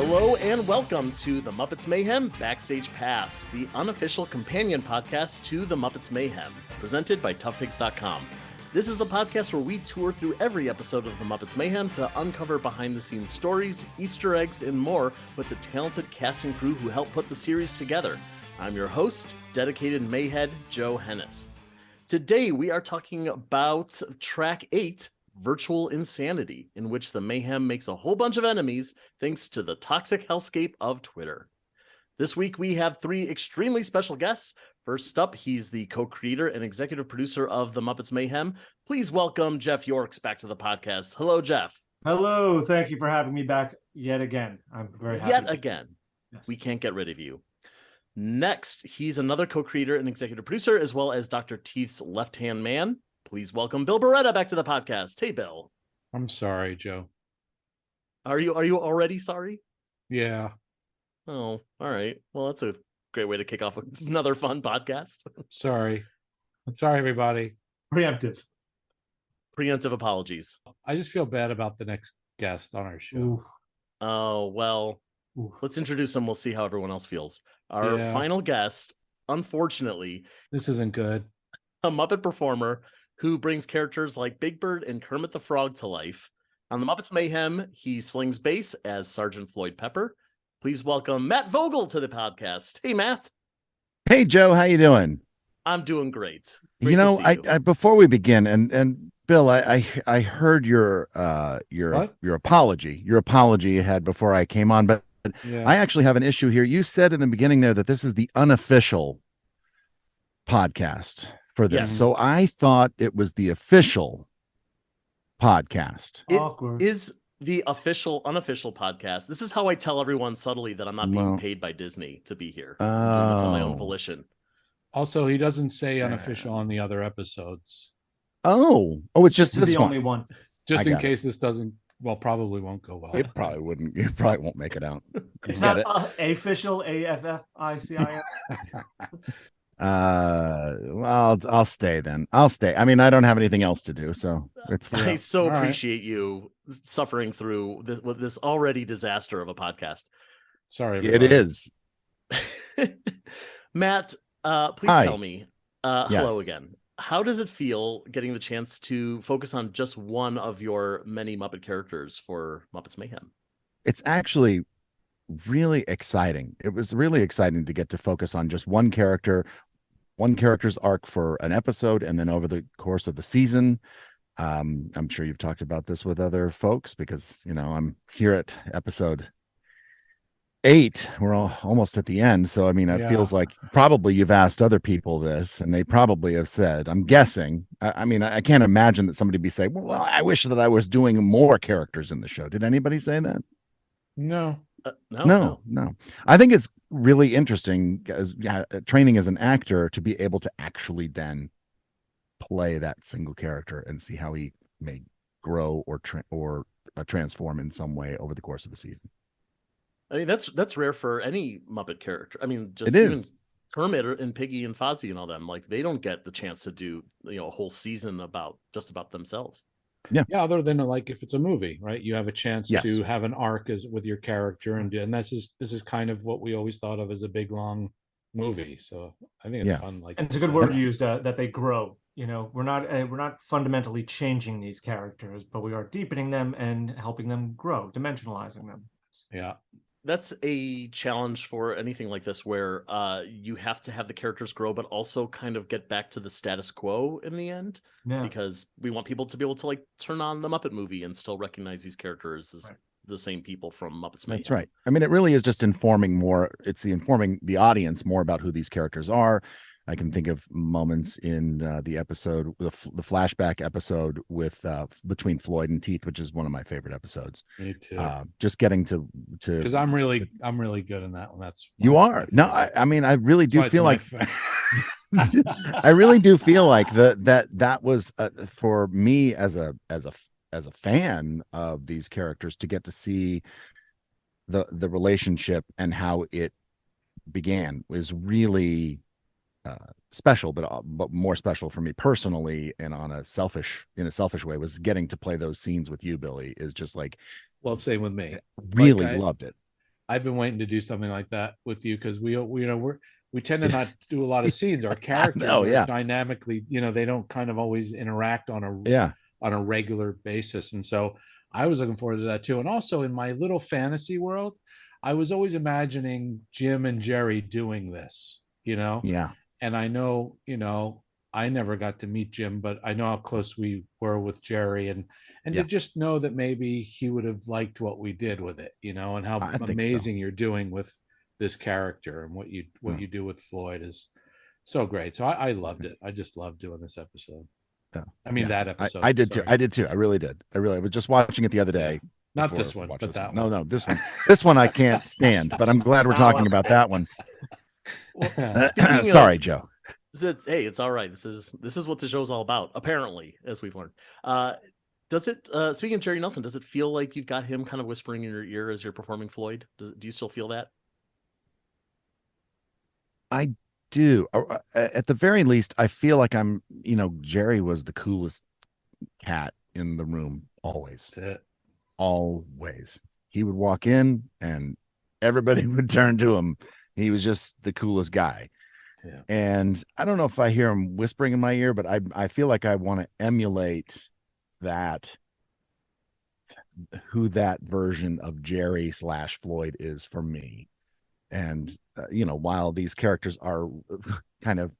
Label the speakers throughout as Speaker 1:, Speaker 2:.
Speaker 1: Hello and welcome to the Muppets Mayhem Backstage Pass, the unofficial companion podcast to the Muppets Mayhem, presented by toughpigs.com. This is the podcast where we tour through every episode of the Muppets Mayhem to uncover behind-the-scenes stories, Easter eggs, and more with the talented cast and crew who helped put the series together. I'm your host, dedicated Mayhead Joe Hennis. Today we are talking about Track 8, Virtual Insanity, in which the Mayhem makes a whole bunch of enemies thanks to the toxic hellscape of Twitter. This week we have three extremely special guests. First up, he's the co-creator and executive producer of the Muppets Mayhem. Please welcome Jeff Yorks back to the podcast. Hello, Jeff.
Speaker 2: Hello, thank you for having me back yet again. I'm very happy.
Speaker 1: Yet again.
Speaker 2: Yes.
Speaker 1: We can't get rid of you. Next, he's another co-creator and executive producer, as well as Dr. Teeth's left-hand man. Please welcome Bill Barretta back to the podcast. Hey, Bill.
Speaker 3: I'm sorry, Joe.
Speaker 1: Are you already sorry?
Speaker 3: Yeah.
Speaker 1: Oh, all right. Well, that's a great way to kick off another fun podcast.
Speaker 3: Sorry. I'm sorry, everybody.
Speaker 2: Preemptive
Speaker 1: Apologies.
Speaker 3: I just feel bad about the next guest on our show.
Speaker 2: Ooh.
Speaker 1: Oh, well, let's introduce him. We'll see how everyone else feels. Our final guest, unfortunately,
Speaker 3: this isn't good.
Speaker 1: A Muppet performer who brings characters like Big Bird and Kermit the Frog to life. On the Muppets Mayhem, he slings bass as Sergeant Floyd Pepper. Please welcome Matt Vogel to the podcast. Hey, Matt.
Speaker 4: Hey, Joe. How you doing?
Speaker 1: I'm doing great.
Speaker 4: I before we begin, and Bill, I heard your apology you had before I came on, but I actually have an issue here. You said in the beginning there that this is the unofficial podcast for this.
Speaker 1: Yes.
Speaker 4: So I thought it was the official podcast.
Speaker 1: It is the unofficial podcast. This is how I tell everyone subtly that I'm not being paid by Disney to be here. I'm doing this on my own volition.
Speaker 3: Also, he doesn't say unofficial on the other episodes.
Speaker 4: Oh, it's just
Speaker 2: this is the only one.
Speaker 3: Just in case this doesn't, probably won't go well.
Speaker 4: It probably wouldn't. You probably won't make it out.
Speaker 2: It's not official AFFICIS.
Speaker 4: Well, I'll stay then. I'll stay. I mean, I don't have anything else to do, so it's fine.
Speaker 1: I so appreciate you suffering through this already disaster of a podcast.
Speaker 3: Sorry, everybody.
Speaker 4: It is.
Speaker 1: Matt, please tell me, hello again. How does it feel getting the chance to focus on just one of your many Muppet characters for Muppets Mayhem?
Speaker 4: It's actually really exciting. It was really exciting to get to focus on just one character's arc for an episode, and then over the course of the season. I'm sure you've talked about this with other folks because, I'm here at episode 8. We're almost at the end. So, I mean, it feels like probably you've asked other people this and they probably have said, I'm guessing. I mean, I can't imagine that somebody be saying, well, I wish that I was doing more characters in the show. Did anybody say that?
Speaker 3: No.
Speaker 4: No. I think it's really interesting as training as an actor to be able to actually then play that single character and see how he may grow or transform in some way over the course of a season.
Speaker 1: I mean, that's rare for any Muppet character. I mean, just
Speaker 4: it
Speaker 1: even
Speaker 4: is.
Speaker 1: Kermit and Piggy and Fozzie and all them, like they don't get the chance to do a whole season about themselves.
Speaker 3: Yeah, other than like if it's a movie, right? You have a chance to have an arc with your character, and this is kind of what we always thought of as a big long movie. So I think it's fun. Like,
Speaker 2: and it's a good word used that they grow. We're not fundamentally changing these characters, but we are deepening them and helping them grow, dimensionalizing them.
Speaker 3: Yeah.
Speaker 1: That's a challenge for anything like this where you have to have the characters grow, but also kind of get back to the status quo in the end, because we want people to be able to like turn on the Muppet movie and still recognize these characters as the same people from Muppets Mayhem.
Speaker 4: That's right. I mean, it really is just informing the audience more about who these characters are. I can think of moments in the episode, the flashback episode with between Floyd and Teeth, which is one of my favorite episodes.
Speaker 3: Me too.
Speaker 4: Just getting to
Speaker 3: because I'm really good in that one. That's
Speaker 4: you are. No, I mean, I really do feel like I really do feel like that was for me as a fan of these characters to get to see the relationship and how it began was really special, but more special for me personally, and in a selfish way, was getting to play those scenes with you, Billy. Is just like,
Speaker 3: well, same with me.
Speaker 4: Really loved it.
Speaker 3: I've been waiting to do something like that with you because we tend to not do a lot of scenes. Our characters are dynamically, they don't kind of always interact on a regular basis. And so I was looking forward to that too. And also in my little fantasy world, I was always imagining Jim and Jerry doing this,
Speaker 4: Yeah.
Speaker 3: And I know, I never got to meet Jim, but I know how close we were with Jerry, and to just know that maybe he would have liked what we did with it, and how amazing you're doing with this character, and what you do with Floyd is so great. So I loved it. I just loved doing this episode. I mean, that episode.
Speaker 4: I did too. I did too. I really did. I was just watching it the other day.
Speaker 3: Not this one, but that one.
Speaker 4: No, this one. This one I can't stand, but I'm glad we're talking about that one. Sorry, Joe.
Speaker 1: Hey, it's all right. This is what the show's all about, apparently, as we've learned. Does it, speaking of Jerry Nelson, does it feel like you've got him kind of whispering in your ear as you're performing Floyd? Do you still feel that?
Speaker 4: I do. At the very least, I feel like I'm, Jerry was the coolest cat in the room always. Always. He would walk in and everybody would turn to him. He was just the coolest guy. Yeah. And I don't know if I hear him whispering in my ear, but I feel like I want to emulate who that version of Jerry / Floyd is for me. And, while these characters are kind of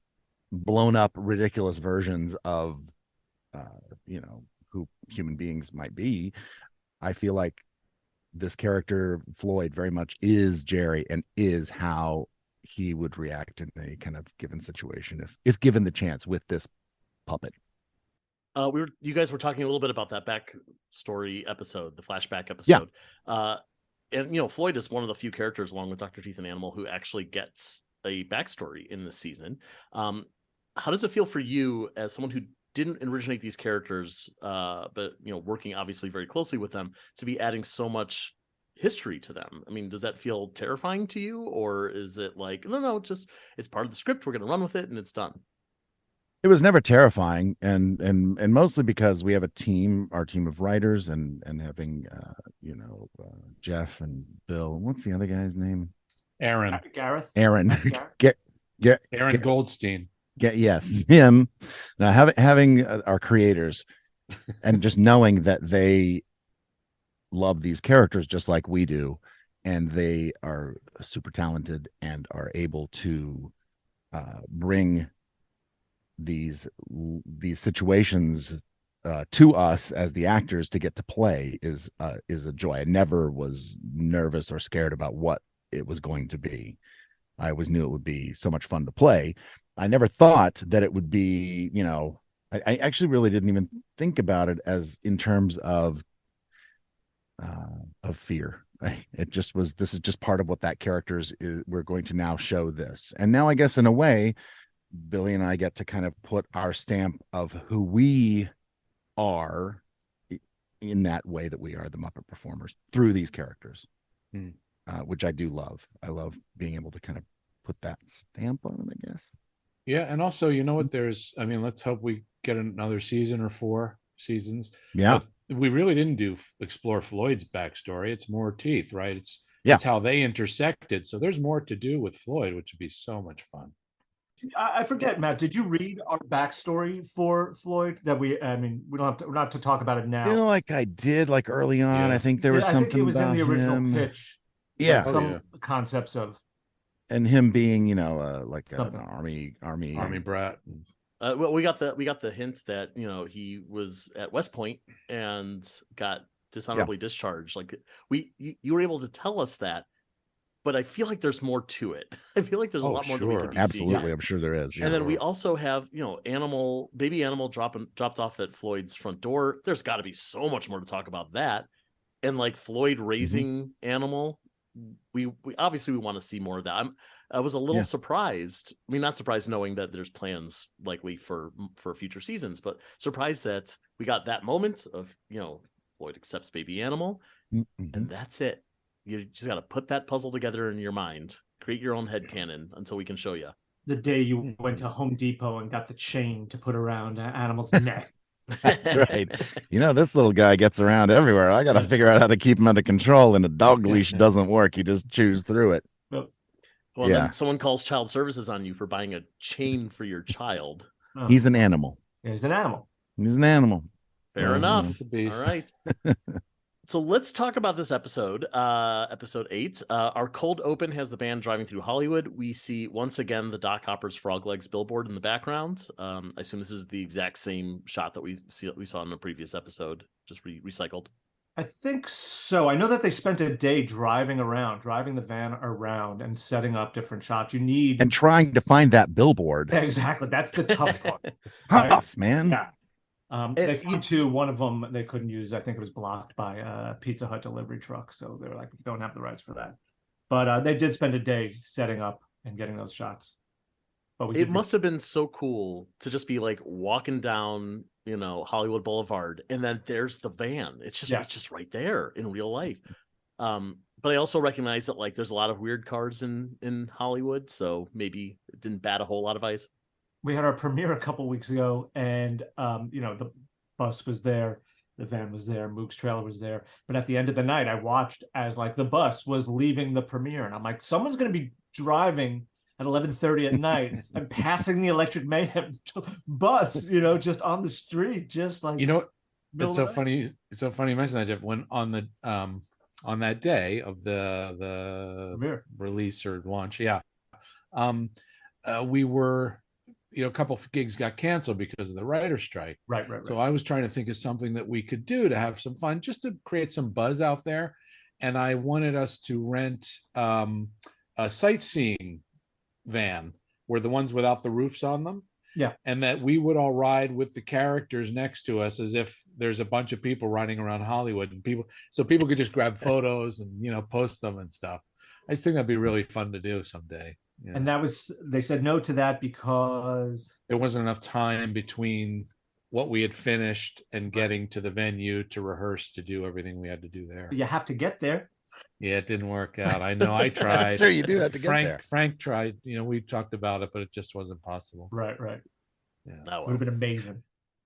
Speaker 4: blown up, ridiculous versions of, who human beings might be, I feel like this character, Floyd, very much is Jerry and is how he would react in a kind of given situation if given the chance with this puppet.
Speaker 1: You guys were talking a little bit about that backstory episode, the flashback episode. Yeah. And Floyd is one of the few characters, along with Dr. Teeth and Animal, who actually gets a backstory in this season. How does it feel for you as someone who didn't originate these characters, but working obviously very closely with them, to be adding so much history to them? I mean, does that feel terrifying to you, or is it like, no, it's part of the script, we're going to run with it and it's done?
Speaker 4: It was never terrifying, and mostly because we have our team of writers, and having Jeff and Bill. What's the other guy's name?
Speaker 3: Aaron.
Speaker 2: Gareth.
Speaker 4: Aaron.
Speaker 3: Aaron Goldstein.
Speaker 4: Yes, him. Now having our creators, and just knowing that they love these characters just like we do, and they are super talented and are able to bring these situations to us as the actors to get to play is a joy. I never was nervous or scared about what it was going to be. I always knew it would be so much fun to play. I never thought that it would be, I actually really didn't even think about it as in terms of fear. It just was, this is just part of what that character's is. We're going to now show this. And now I guess in a way, Billy and I get to kind of put our stamp of who we are in that way that we are the Muppet performers through these characters, which I do love. I love being able to kind of put that stamp on them, I guess.
Speaker 3: Yeah. And also, let's hope we get another season or 4 seasons.
Speaker 4: Yeah.
Speaker 3: But we really didn't explore Floyd's backstory. It's more Teeth, right? It's how they intersected. So there's more to do with Floyd, which would be so much fun.
Speaker 2: I forget, Matt, did you read our backstory for Floyd that we don't have to, we're not to talk about it now.
Speaker 4: I feel like I did, like early on. Yeah. I think there was something. I think it was in the original pitch.
Speaker 2: Yeah. Some concepts of.
Speaker 4: And him being, like an army
Speaker 3: brat.
Speaker 1: Well, we got the hint that he was at West Point and got dishonorably discharged. Like you were able to tell us that, but I feel like there's more to it. I feel like there's a lot more that we could be
Speaker 4: Absolutely,
Speaker 1: seeing.
Speaker 4: I'm sure there is.
Speaker 1: And then we also have baby animal dropped off at Floyd's front door. There's got to be so much more to talk about that. And like Floyd raising Animal, we obviously we want to see more of that. I was a little surprised. I mean, not surprised knowing that there's plans likely for future seasons, but surprised that we got that moment of Floyd accepts baby animal, and that's it. You just got to put that puzzle together in your mind, create your own headcanon until we can show you.
Speaker 2: The day you went to Home Depot and got the chain to put around Animal's neck.
Speaker 4: That's right. This little guy gets around everywhere. I got to figure out how to keep him under control, and a dog leash doesn't work. You just chews through it.
Speaker 1: Well, then someone calls child services on you for buying a chain for your child.
Speaker 4: Oh. He's an animal.
Speaker 2: Yeah, he's an animal.
Speaker 4: He's an animal.
Speaker 1: Fair enough. All right. So let's talk about this episode, episode 8. Our cold open has the band driving through Hollywood. We see once again the Doc Hopper's Frog Legs billboard in the background. I assume this is the exact same shot that we saw in the previous episode, just recycled.
Speaker 2: I think so. I know that they spent a day driving the van around and setting up different shots. And
Speaker 4: trying to find that billboard.
Speaker 2: Yeah, exactly. That's the tough part.
Speaker 4: Tough, man.
Speaker 2: Yeah. They found two. One of them they couldn't use. I think it was blocked by a Pizza Hut delivery truck. So they were like, we don't have the rights for that. But they did spend a day setting up and getting those shots. But
Speaker 1: it must have been so cool to just be like walking down, Hollywood Boulevard, and then there's the van. It's just right there in real life. But I also recognize that like there's a lot of weird cars in Hollywood, so maybe it didn't bat a whole lot of eyes.
Speaker 2: We had our premiere a couple weeks ago, and the bus was there, the van was there, Mook's trailer was there. But at the end of the night, I watched as like the bus was leaving the premiere, and I'm like, someone's going to be driving at 11:30 at night and passing the Electric Mayhem bus, just on the street, just like
Speaker 3: It's so funny. It's so funny you mention that, Jeff. When on that day of the
Speaker 2: premiere.
Speaker 3: Release or launch, we were. A couple of gigs got canceled because of the writer's strike.
Speaker 2: Right.
Speaker 3: So I was trying to think of something that we could do to have some fun, just to create some buzz out there. And I wanted us to rent a sightseeing van, where the ones without the roofs on them.
Speaker 2: Yeah.
Speaker 3: And that we would all ride with the characters next to us as if there's a bunch of people riding around Hollywood, and people could just grab photos and, post them and stuff. I just think that'd be really fun to do someday. Yeah.
Speaker 2: And they said no to that because
Speaker 3: there wasn't enough time between what we had finished and getting to the venue to rehearse to do everything we had to do there.
Speaker 2: You have to get there.
Speaker 3: Yeah, it didn't work out. I know. I tried.
Speaker 4: Sure, you do have to get there.
Speaker 3: Frank tried. We talked about it, but it just wasn't possible.
Speaker 2: Right.
Speaker 3: Yeah,
Speaker 2: that would have been amazing.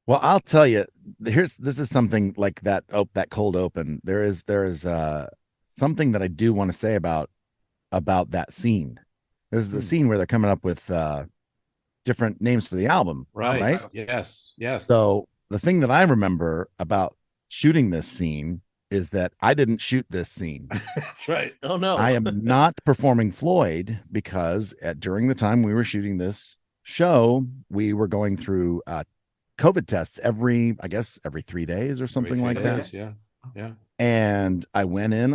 Speaker 4: Well, I'll tell you. This is something like that. That cold open. There is something that I do want to say about that scene. This is the scene where they're coming up with different names for the album.
Speaker 3: Right. Yes.
Speaker 4: So the thing that I remember about shooting this scene is that I didn't shoot this scene.
Speaker 3: That's right.
Speaker 1: Oh, no.
Speaker 4: I am not performing Floyd because during the time we were shooting this show, we were going through COVID tests every 3 days or something like that.
Speaker 3: Yeah.
Speaker 4: And I went in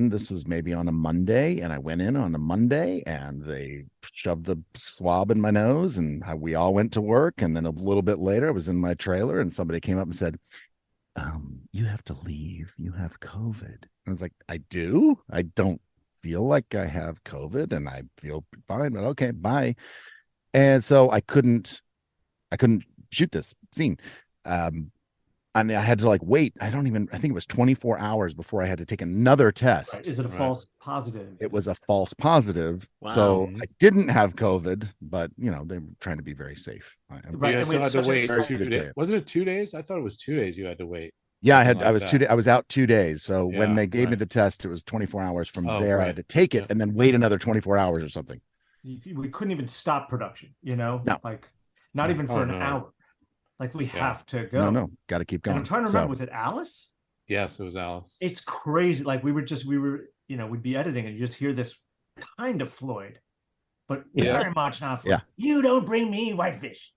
Speaker 4: this was maybe on a Monday, and I went in on a Monday, and they shoved the swab in my nose, and we all went to work. And then a little bit later, I was in my trailer, and somebody came up and said, you have to leave. You have COVID. I was like, I do? I don't feel like I have COVID, and I feel fine, but okay, bye. And so I couldn't shoot this scene. And I had to wait. I think it was 24 hours before I had to take another test.
Speaker 2: Right. Is it a false positive?
Speaker 4: It was a false positive.
Speaker 1: Wow.
Speaker 4: So I didn't have COVID, but they were trying to be very safe.
Speaker 3: Right. You had to wait 2 days. Wasn't it 2 days? I thought it was 2 days you had to wait.
Speaker 4: Yeah, I was out 2 days. So when they gave me the test, it was 24 hours from there. Right. I had to take it and then wait another 24 hours or something.
Speaker 2: We couldn't even stop production,
Speaker 4: No.
Speaker 2: Not even for an hour. We have to go.
Speaker 4: No, got to keep going.
Speaker 2: And I'm trying to remember, was it Alice?
Speaker 3: Yes, it was Alice.
Speaker 2: It's crazy. We'd be editing and you just hear this kind of Floyd, but very much not Floyd.
Speaker 4: Yeah.
Speaker 2: You don't bring me whitefish.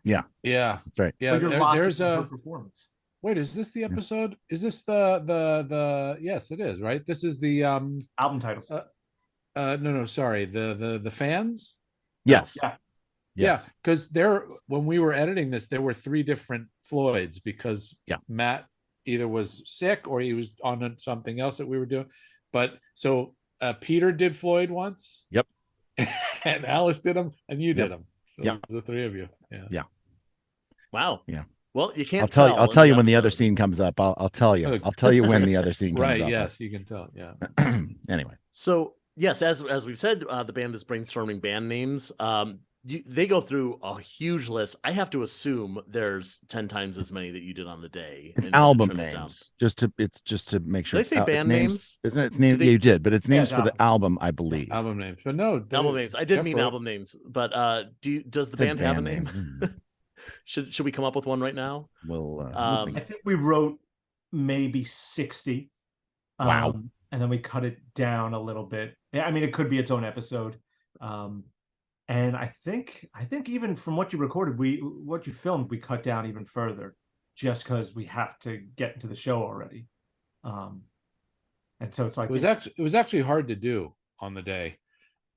Speaker 4: Yeah.
Speaker 3: That's
Speaker 4: right.
Speaker 3: Yeah,
Speaker 2: there's a performance.
Speaker 3: Wait, is this the episode? Is this the yes, it is, right? This is the
Speaker 2: album titles.
Speaker 3: No, sorry. The fans?
Speaker 4: Yes.
Speaker 2: Yeah.
Speaker 3: Yes. Yeah, because when we were editing this, there were 3 different Floyds because Matt either was sick or he was on something else that we were doing. But so Peter did Floyd once.
Speaker 4: Yep.
Speaker 3: And Alice did him, and you did him. So the 3 of you. Yeah.
Speaker 1: Wow.
Speaker 4: Yeah.
Speaker 1: Well, you can't.
Speaker 4: I'll tell you when the other scene comes up. I'll tell you. I'll tell you when the other scene comes up.
Speaker 3: Right. Yes, you can tell. Yeah.
Speaker 4: Anyway.
Speaker 1: So yes, as we've said, the band is brainstorming band names. they go through a huge list. I have to assume there's 10 times as many that you did on the day.
Speaker 4: It's
Speaker 1: and
Speaker 4: album
Speaker 1: trim it down.
Speaker 4: names. Just to make sure.
Speaker 1: Did I say band names?
Speaker 4: Isn't it? It's names. Yeah, you did, but it's names for the album, I believe.
Speaker 3: Album names, but no
Speaker 1: album names. I did mean album names, but does the band have a name? Should we come up with one right now?
Speaker 4: Well,
Speaker 2: I think we wrote maybe 60.
Speaker 4: Wow.
Speaker 2: And then we cut it down a little bit. I mean, it could be its own episode. And I think even from what you recorded, what you filmed, we cut down even further, just because we have to get into the show already. And so it's like
Speaker 3: it was actually hard to do on the day.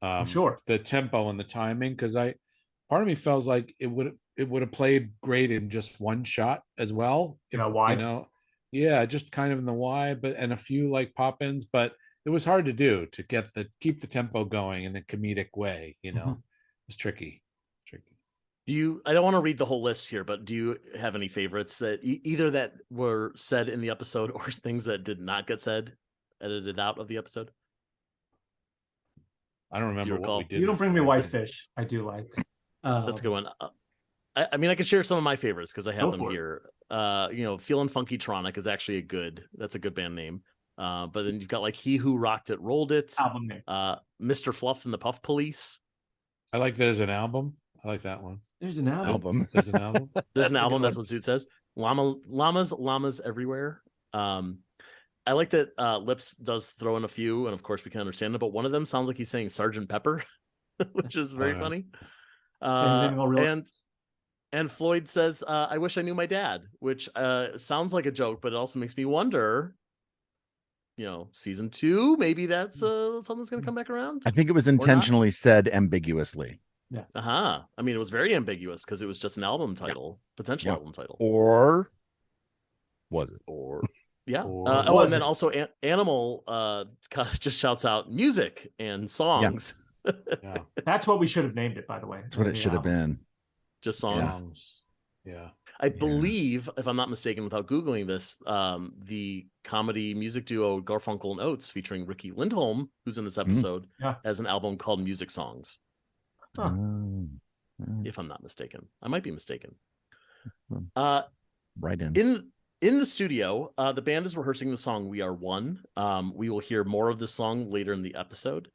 Speaker 2: I'm sure
Speaker 3: the tempo and the timing, because part of me feels like it would have played great in just one shot as well.
Speaker 2: Wide.
Speaker 3: Yeah, just kind of in the wide, and a few like pop-ins, but it was hard to do to keep the tempo going in a comedic way. It's tricky.
Speaker 1: I don't want to read the whole list here, but do you have any favorites that either that were said in the episode or things that did not get said, edited out of the episode?
Speaker 3: I don't remember what we did.
Speaker 2: You Don't Bring Me Whitefish. I do like.
Speaker 1: That's a good one. I mean, I can share some of my favorites because I have them here. Feeling Funky-tronic is actually that's a good band name. But then you've got like He Who Rocked It, Rolled It,
Speaker 2: album name.
Speaker 1: Mr. Fluff and the Puff Police.
Speaker 3: I like that as an album. I like that one.
Speaker 2: There's an album.
Speaker 3: There's an album.
Speaker 1: There's an album. That's what Zoot says. Llamas everywhere. I like that Lips does throw in a few, and of course we can understand it. But one of them sounds like he's saying Sergeant Pepper, which is very funny. And Floyd says, "I wish I knew my dad," which sounds like a joke, but it also makes me wonder. Season 2, maybe that's something's going to come back around.
Speaker 4: I think it was intentionally said ambiguously.
Speaker 2: Yeah.
Speaker 1: I mean, it was very ambiguous because it was just an album title, potential album title.
Speaker 4: Or was it?
Speaker 1: Or yeah. And then also Animal just shouts out music and songs.
Speaker 2: Yeah. That's what we should have named it, by the way.
Speaker 4: That's what it should have been.
Speaker 1: Just songs.
Speaker 3: Yeah.
Speaker 1: I believe, if I'm not mistaken, without Googling this, the comedy music duo Garfunkel and Oates, featuring Ricky Lindholm, who's in this episode, has an album called Music Songs.
Speaker 2: Huh.
Speaker 1: If I'm not mistaken. I might be mistaken.
Speaker 4: Right in
Speaker 1: the studio, the band is rehearsing the song We Are One. We will hear more of this song later in the episode.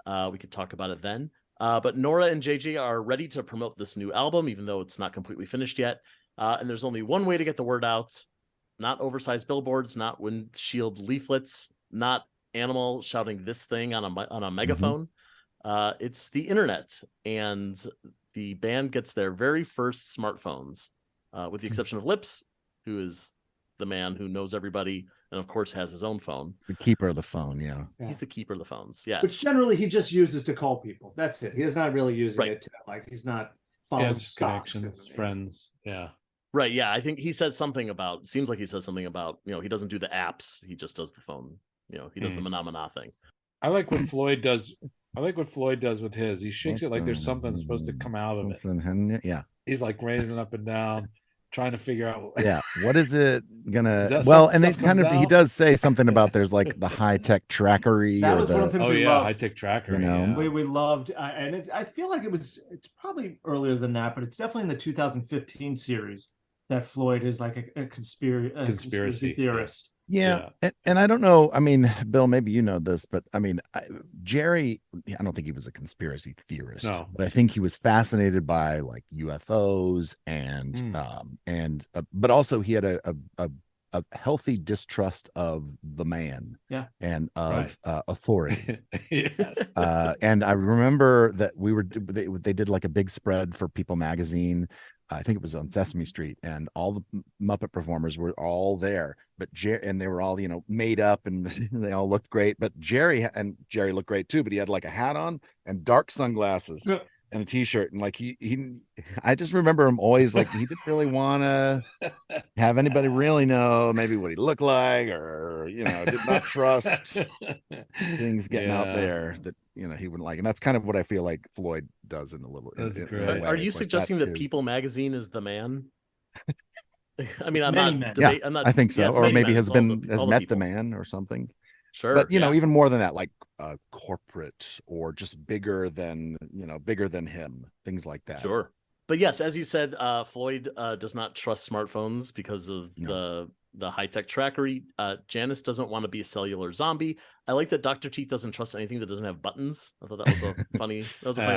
Speaker 1: We could talk about it then. But Nora and JJ are ready to promote this new album, even though it's not completely finished yet. And there's only one way to get the word out. Not oversized billboards, not windshield leaflets, not Animal shouting this thing on a megaphone. It's the internet. And the band gets their very first smartphones, with the exception of Lips, who is the man who knows everybody and of course has his own phone.
Speaker 4: The keeper of the phone. Yeah.
Speaker 1: He's the keeper of the phones. Yeah.
Speaker 2: Which generally he just uses to call people. That's it. He's not really using it to, he's not following
Speaker 3: connections, friends. Yeah.
Speaker 1: Right. Yeah. I think he says something about, seems like he says something about, he doesn't do the apps. He just does the phone. He does the Manamana thing.
Speaker 3: I like what Floyd does. With his. He shakes it like there's something supposed to come out of it.
Speaker 4: Yeah.
Speaker 3: He's like raising it up and down, trying to figure out.
Speaker 4: Yeah. What is it gonna? Well, and it kind of he does say something about there's like the high tech trackery.
Speaker 2: That was one of the things we loved.
Speaker 3: High tech tracker.
Speaker 2: We loved, and I feel like it's probably earlier than that, but it's definitely in the 2015 series that Floyd is like a conspiracy theorist.
Speaker 4: Yeah. And I don't know. I mean, Bill, maybe you know this, but I mean, Jerry, I don't think he was a conspiracy theorist, but I think he was fascinated by like UFOs but also he had a healthy distrust of the man and of authority.
Speaker 3: Yes.
Speaker 4: And I remember that they did like a big spread for People magazine. I think it was on Sesame Street, and all the Muppet performers were all there, and they were all, made up and they all looked great, but Jerry looked great too, but he had like a hat on and dark sunglasses and a t-shirt. And like, I just remember him always like, he didn't really want to have anybody really know maybe what he looked like, or, did not trust things getting out there that, he wouldn't like. And that's kind of what I feel like Floyd does in a little.
Speaker 1: Are you suggesting that People magazine is the man? I mean, I'm not.
Speaker 4: I think so. Or maybe has met the man or something.
Speaker 1: Sure.
Speaker 4: But even more than that, like corporate or just bigger than him, things like that.
Speaker 1: Sure. But yes, as you said, Floyd does not trust smartphones because of the high-tech trackery. Janice doesn't want to be a cellular zombie. I like that Dr. Teeth doesn't trust anything that doesn't have buttons. I thought that was a funny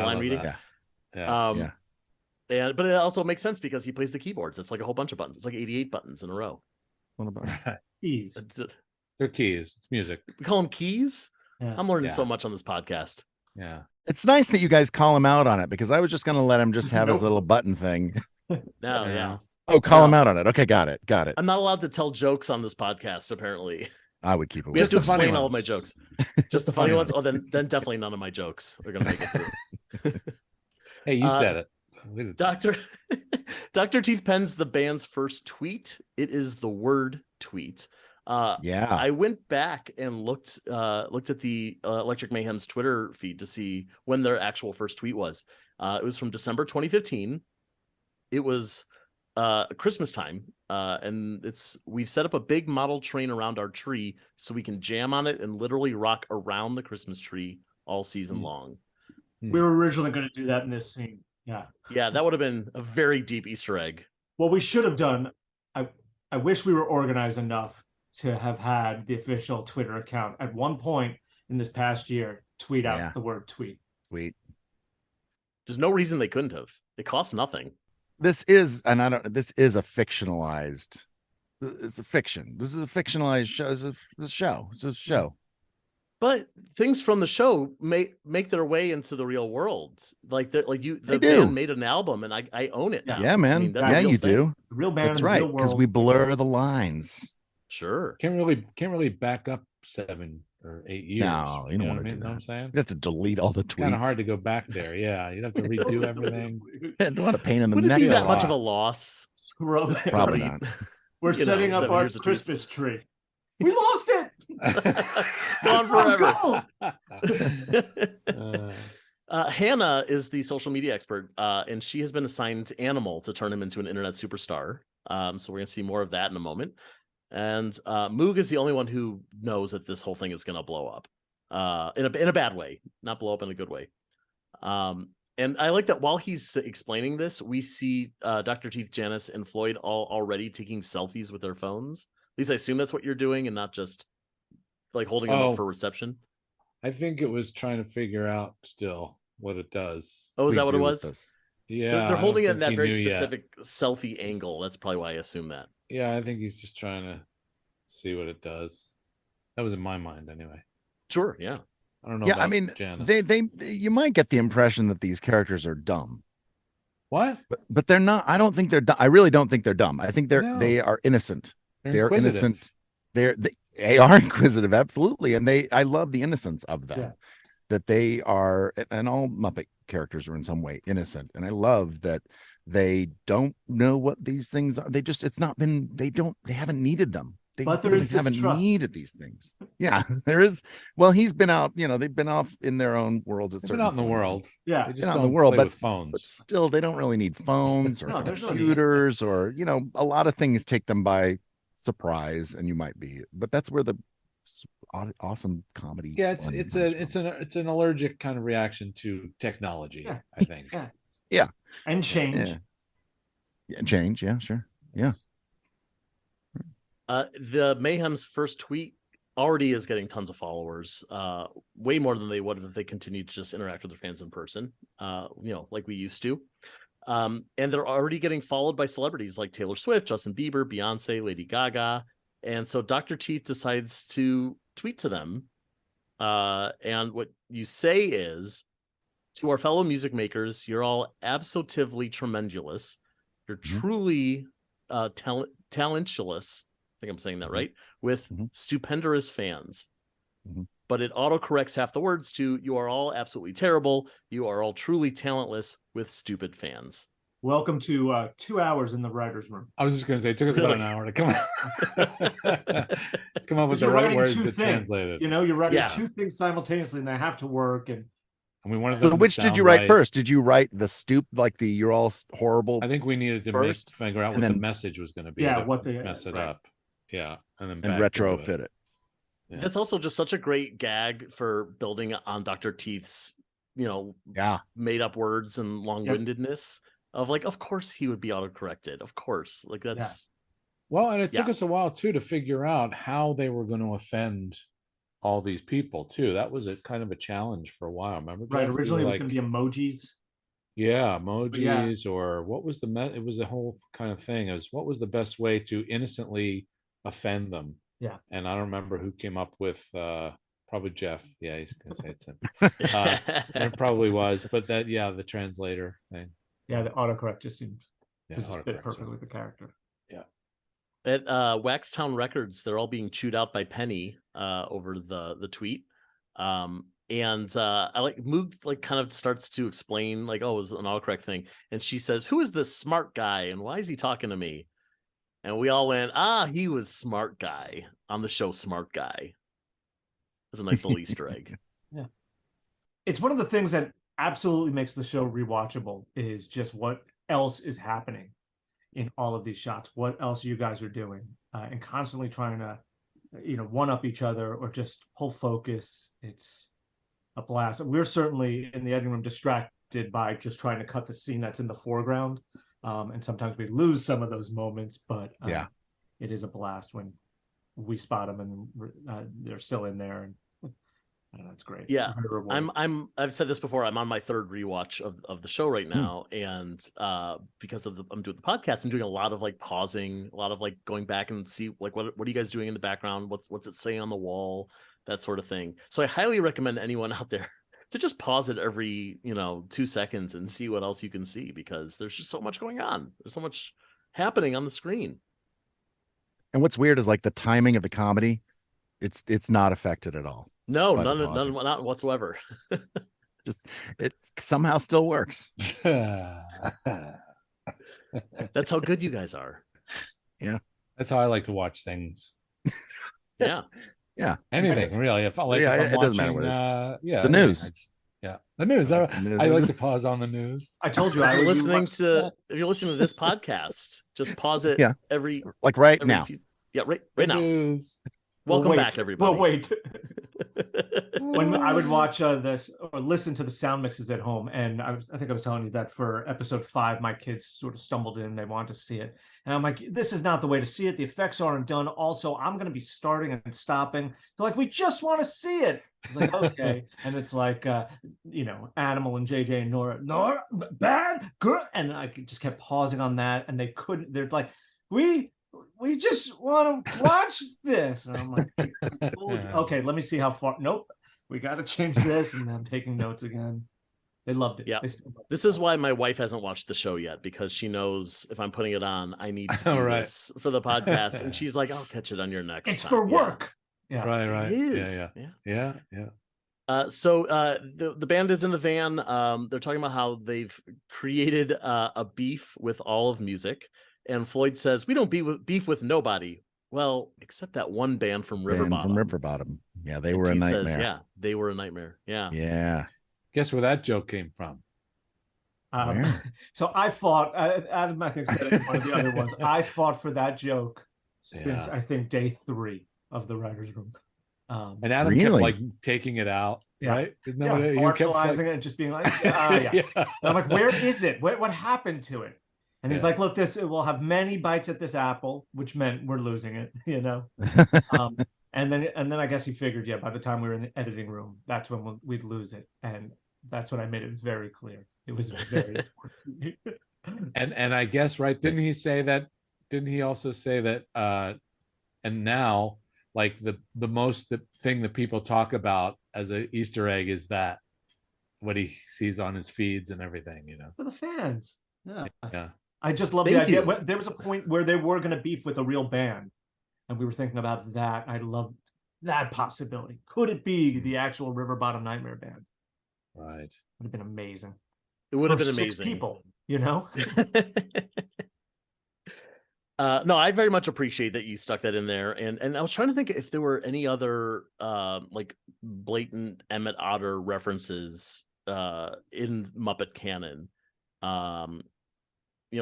Speaker 1: line reading.
Speaker 3: Yeah.
Speaker 1: But it also makes sense because he plays the keyboards. It's like a whole bunch of buttons. It's like 88 buttons in a row.
Speaker 4: What about
Speaker 2: keys?
Speaker 3: They're keys. It's music.
Speaker 1: We call them keys.
Speaker 2: Yeah.
Speaker 1: I'm learning so much on this podcast.
Speaker 3: Yeah.
Speaker 4: It's nice that you guys call him out on it, because I was just going to let him just have his little button thing.
Speaker 1: Yeah.
Speaker 4: Oh, call him out on it. Okay, got it.
Speaker 1: I'm not allowed to tell jokes on this podcast, apparently.
Speaker 4: I would keep it.
Speaker 1: We have to explain all of my jokes. Just the funny ones. Oh, then definitely none of my jokes are going to make it through.
Speaker 3: Hey, you said it.
Speaker 1: Dr. Teeth pens the band's first tweet. It is the word tweet. I went back and looked at the Electric Mayhem's Twitter feed to see when their actual first tweet was. It was from December 2015. It was Christmas time, and we've set up a big model train around our tree so we can jam on it and literally rock around the Christmas tree all season long.
Speaker 2: We were originally going to do that in this scene. Yeah,
Speaker 1: that would have been a very deep Easter egg.
Speaker 2: What we should have done, I wish we were organized enough to have had the official Twitter account at one point in this past year tweet out the word tweet.
Speaker 1: There's no reason they couldn't have. It costs nothing.
Speaker 4: This is a fictionalized. It's a fiction. This is a fictionalized show. It's a show.
Speaker 1: But things from the show make their way into the real world. The band made an album, and I own it now.
Speaker 4: Yeah, man. I mean, that's you do.
Speaker 2: The real band.
Speaker 4: That's right, because we blur the lines.
Speaker 1: Sure.
Speaker 3: Can't really back up 7 or 8 years.
Speaker 4: No, you don't want to do that.
Speaker 3: Know what I'm saying?
Speaker 4: You have to delete all the tweets.
Speaker 3: Kind of hard to go back there. Yeah, you'd have to redo everything.
Speaker 4: What a pain in the neck.
Speaker 1: Would it be that much of a loss?
Speaker 4: Probably not.
Speaker 2: We're setting up our Christmas tree. We lost it.
Speaker 1: Gone forever. Hannah is the social media expert, and she has been assigned to Animal to turn him into an internet superstar. So we're going to see more of that in a moment. And Moog is the only one who knows that this whole thing is going to blow up in a bad way, not blow up in a good way. And I like that while he's explaining this, we see Dr. Teeth, Janice, and Floyd all already taking selfies with their phones. At least I assume that's what you're doing and not just like holding them up for reception.
Speaker 3: I think it was trying to figure out still what it does.
Speaker 1: Oh, is that what it was?
Speaker 3: Yeah.
Speaker 1: They're holding it in that very specific selfie angle. That's probably why I assume that.
Speaker 3: Yeah, I think he's just trying to see what it does. That was in my mind anyway.
Speaker 1: Sure, yeah.
Speaker 3: I don't know.
Speaker 4: Yeah, I mean,
Speaker 3: Janice.
Speaker 4: you might get the impression that these characters are dumb.
Speaker 3: What?
Speaker 4: But they're not. I don't think they're dumb. I really don't think they're dumb. I think they are innocent. They're innocent. They are inquisitive, absolutely, and I love the innocence of them. Yeah. That they are, and all Muppet characters are in some way innocent, and I love that they don't know what these things are. They haven't needed them. They haven't needed these things. Yeah, there is. Well, he's been out. They've been off in their own worlds.
Speaker 3: They've been out in the world.
Speaker 2: Yeah,
Speaker 3: they just out in the world, but
Speaker 4: phones. But still, they don't really need phones or computers or a lot of things take them by surprise, and you might be. But that's where the awesome comedy.
Speaker 3: Yeah, it's an allergic kind of reaction to technology. Yeah. I think.
Speaker 2: Yeah, and change.
Speaker 4: Yeah, change. Yeah, sure. Yeah.
Speaker 1: The Mayhem's first tweet already is getting tons of followers, way more than they would if they continued to just interact with their fans in person, like we used to. And they're already getting followed by celebrities like Taylor Swift, Justin Bieber, Beyonce, Lady Gaga. And so Dr. Teeth decides to tweet to them. And what you say is, to our fellow music makers, you're all absolutely tremendous. You're truly talentulous. I think I'm saying that right, with stupendous fans. But it autocorrects half the words to, you are all absolutely terrible. You are all truly talentless with stupid fans.
Speaker 2: Welcome to 2 hours in the writer's room.
Speaker 3: I was just going to say, it took us about an hour to come up with the right words to translate it.
Speaker 2: You're writing two things simultaneously, and they have to work. And
Speaker 3: we wanted.
Speaker 4: So which did you write first? Did you write the you're all horrible?
Speaker 3: I think we needed to figure out what the message was going to be.
Speaker 2: Yeah, what they
Speaker 3: mess it up. Yeah, and then
Speaker 4: retrofit it.
Speaker 1: That's also just such a great gag for building on Dr. Teeth's, made up words and long-windedness of like, of course he would be autocorrected. Of course. Like that's.
Speaker 3: Well, and it took us a while too to figure out how they were going to offend all these people too. That was a kind of a challenge for a while. Remember?
Speaker 2: Right.
Speaker 3: Jeff?
Speaker 2: Originally it was going to be emojis.
Speaker 3: Yeah, emojis, or what was it was a whole kind of thing. It was, what was the best way to innocently offend them?
Speaker 2: Yeah.
Speaker 3: And I don't remember who came up with probably Jeff. Yeah, he's gonna say it's him. It probably was, but the translator thing.
Speaker 2: Yeah, the autocorrect just seems
Speaker 3: to
Speaker 2: fit perfectly with the character.
Speaker 3: Yeah.
Speaker 1: At Waxtown Records, they're all being chewed out by Penny over the tweet. And I like Moog like kind of starts to explain like, oh, it was an autocorrect thing. And she says, who is this smart guy and why is he talking to me? And we all went, he was Smart Guy on the show Smart Guy. That's a nice little Easter egg.
Speaker 2: Yeah. It's one of the things that absolutely makes the show rewatchable is just what else is happening in all of these shots. What else you guys are doing and constantly trying to, one up each other or just pull focus. It's a blast. We're certainly in the editing room distracted by just trying to cut the scene that's in the foreground. And sometimes we lose some of those moments, but it is a blast when we spot them and they're still in there. And I don't know, it's great.
Speaker 1: Yeah, I've said this before. I'm on my third rewatch of the show right now, and because of I'm doing the podcast, I'm doing a lot of like pausing, a lot of like going back and see like what are you guys doing in the background? What's it say on the wall? That sort of thing. So I highly recommend anyone out there to just pause it every 2 seconds and see what else you can see, because there's just so much going on. There's so much happening on the screen.
Speaker 4: And what's weird is like the timing of the comedy. It's not affected at all.
Speaker 1: No, none, not whatsoever.
Speaker 4: Just it somehow still works.
Speaker 1: That's how good you guys are.
Speaker 4: Yeah,
Speaker 3: that's how I like to watch things.
Speaker 1: Yeah.
Speaker 4: Yeah,
Speaker 3: anything really. If I'm
Speaker 4: it
Speaker 3: watching,
Speaker 4: doesn't matter what it is. The news.
Speaker 3: The news. I like to pause on the news.
Speaker 2: I told you,
Speaker 1: if you're listening to this podcast, just pause it. Every
Speaker 4: now.
Speaker 1: Right now.
Speaker 3: News.
Speaker 1: Welcome back, everybody.
Speaker 2: Well, wait. When I would watch this or listen to the sound mixes at home, and I think I was telling you that for episode 5, my kids sort of stumbled in. They wanted to see it. And I'm like, this is not the way to see it. The effects aren't done. Also, I'm going to be starting and stopping. They're like, we just want to see it. I was like, okay. And it's like, Animal and JJ and Nora, bad, good. And I just kept pausing on that. And they couldn't, they're like, we just want to watch this. And I'm like, okay, let me see how far. Nope, we got to change this. And I'm taking notes again. They loved it.
Speaker 1: Yeah. This is why my wife hasn't watched the show yet, because she knows if I'm putting it on, I need to do this for the podcast. And she's like, I'll catch it on your next
Speaker 2: It's
Speaker 1: time.
Speaker 2: for work.
Speaker 3: Yeah. Right.
Speaker 1: It is.
Speaker 3: Yeah.
Speaker 1: So the band is in the van. They're talking about how they've created a beef with all of music. And Floyd says, we don't beef with nobody. Well, except that one band from Riverbottom.
Speaker 4: Yeah, they were a nightmare.
Speaker 1: Says, they were a nightmare. Yeah.
Speaker 4: Yeah.
Speaker 3: Guess where that joke came from?
Speaker 2: So I fought, Adam, I think, said it in one of the other ones. I fought for that joke since, I think, day 3 of the writer's room.
Speaker 3: And Adam kept like taking it out, right?
Speaker 2: Marginalizing it and just being like, And I'm like, where is it? What happened to it? And he's like, look, we'll have many bites at this apple, which meant we're losing it, and then I guess he figured, by the time we were in the editing room, that's when we'd lose it. And that's when I made it very clear. It was very important to me.
Speaker 3: And I guess, right, didn't he also say that and now like the thing that people talk about as an Easter egg is that what he sees on his feeds and everything,
Speaker 2: for the fans.
Speaker 3: Yeah.
Speaker 2: I just love the idea. There was a point where they were going to beef with a real band, and we were thinking about that. I loved that possibility. Could it be the actual Riverbottom Nightmare band?
Speaker 3: Right.
Speaker 2: Would have been amazing.
Speaker 1: It would have been
Speaker 2: 6
Speaker 1: amazing.
Speaker 2: people,
Speaker 1: No, I very much appreciate that you stuck that in there. And I was trying to think if there were any other like blatant Emmet Otter references in Muppet canon.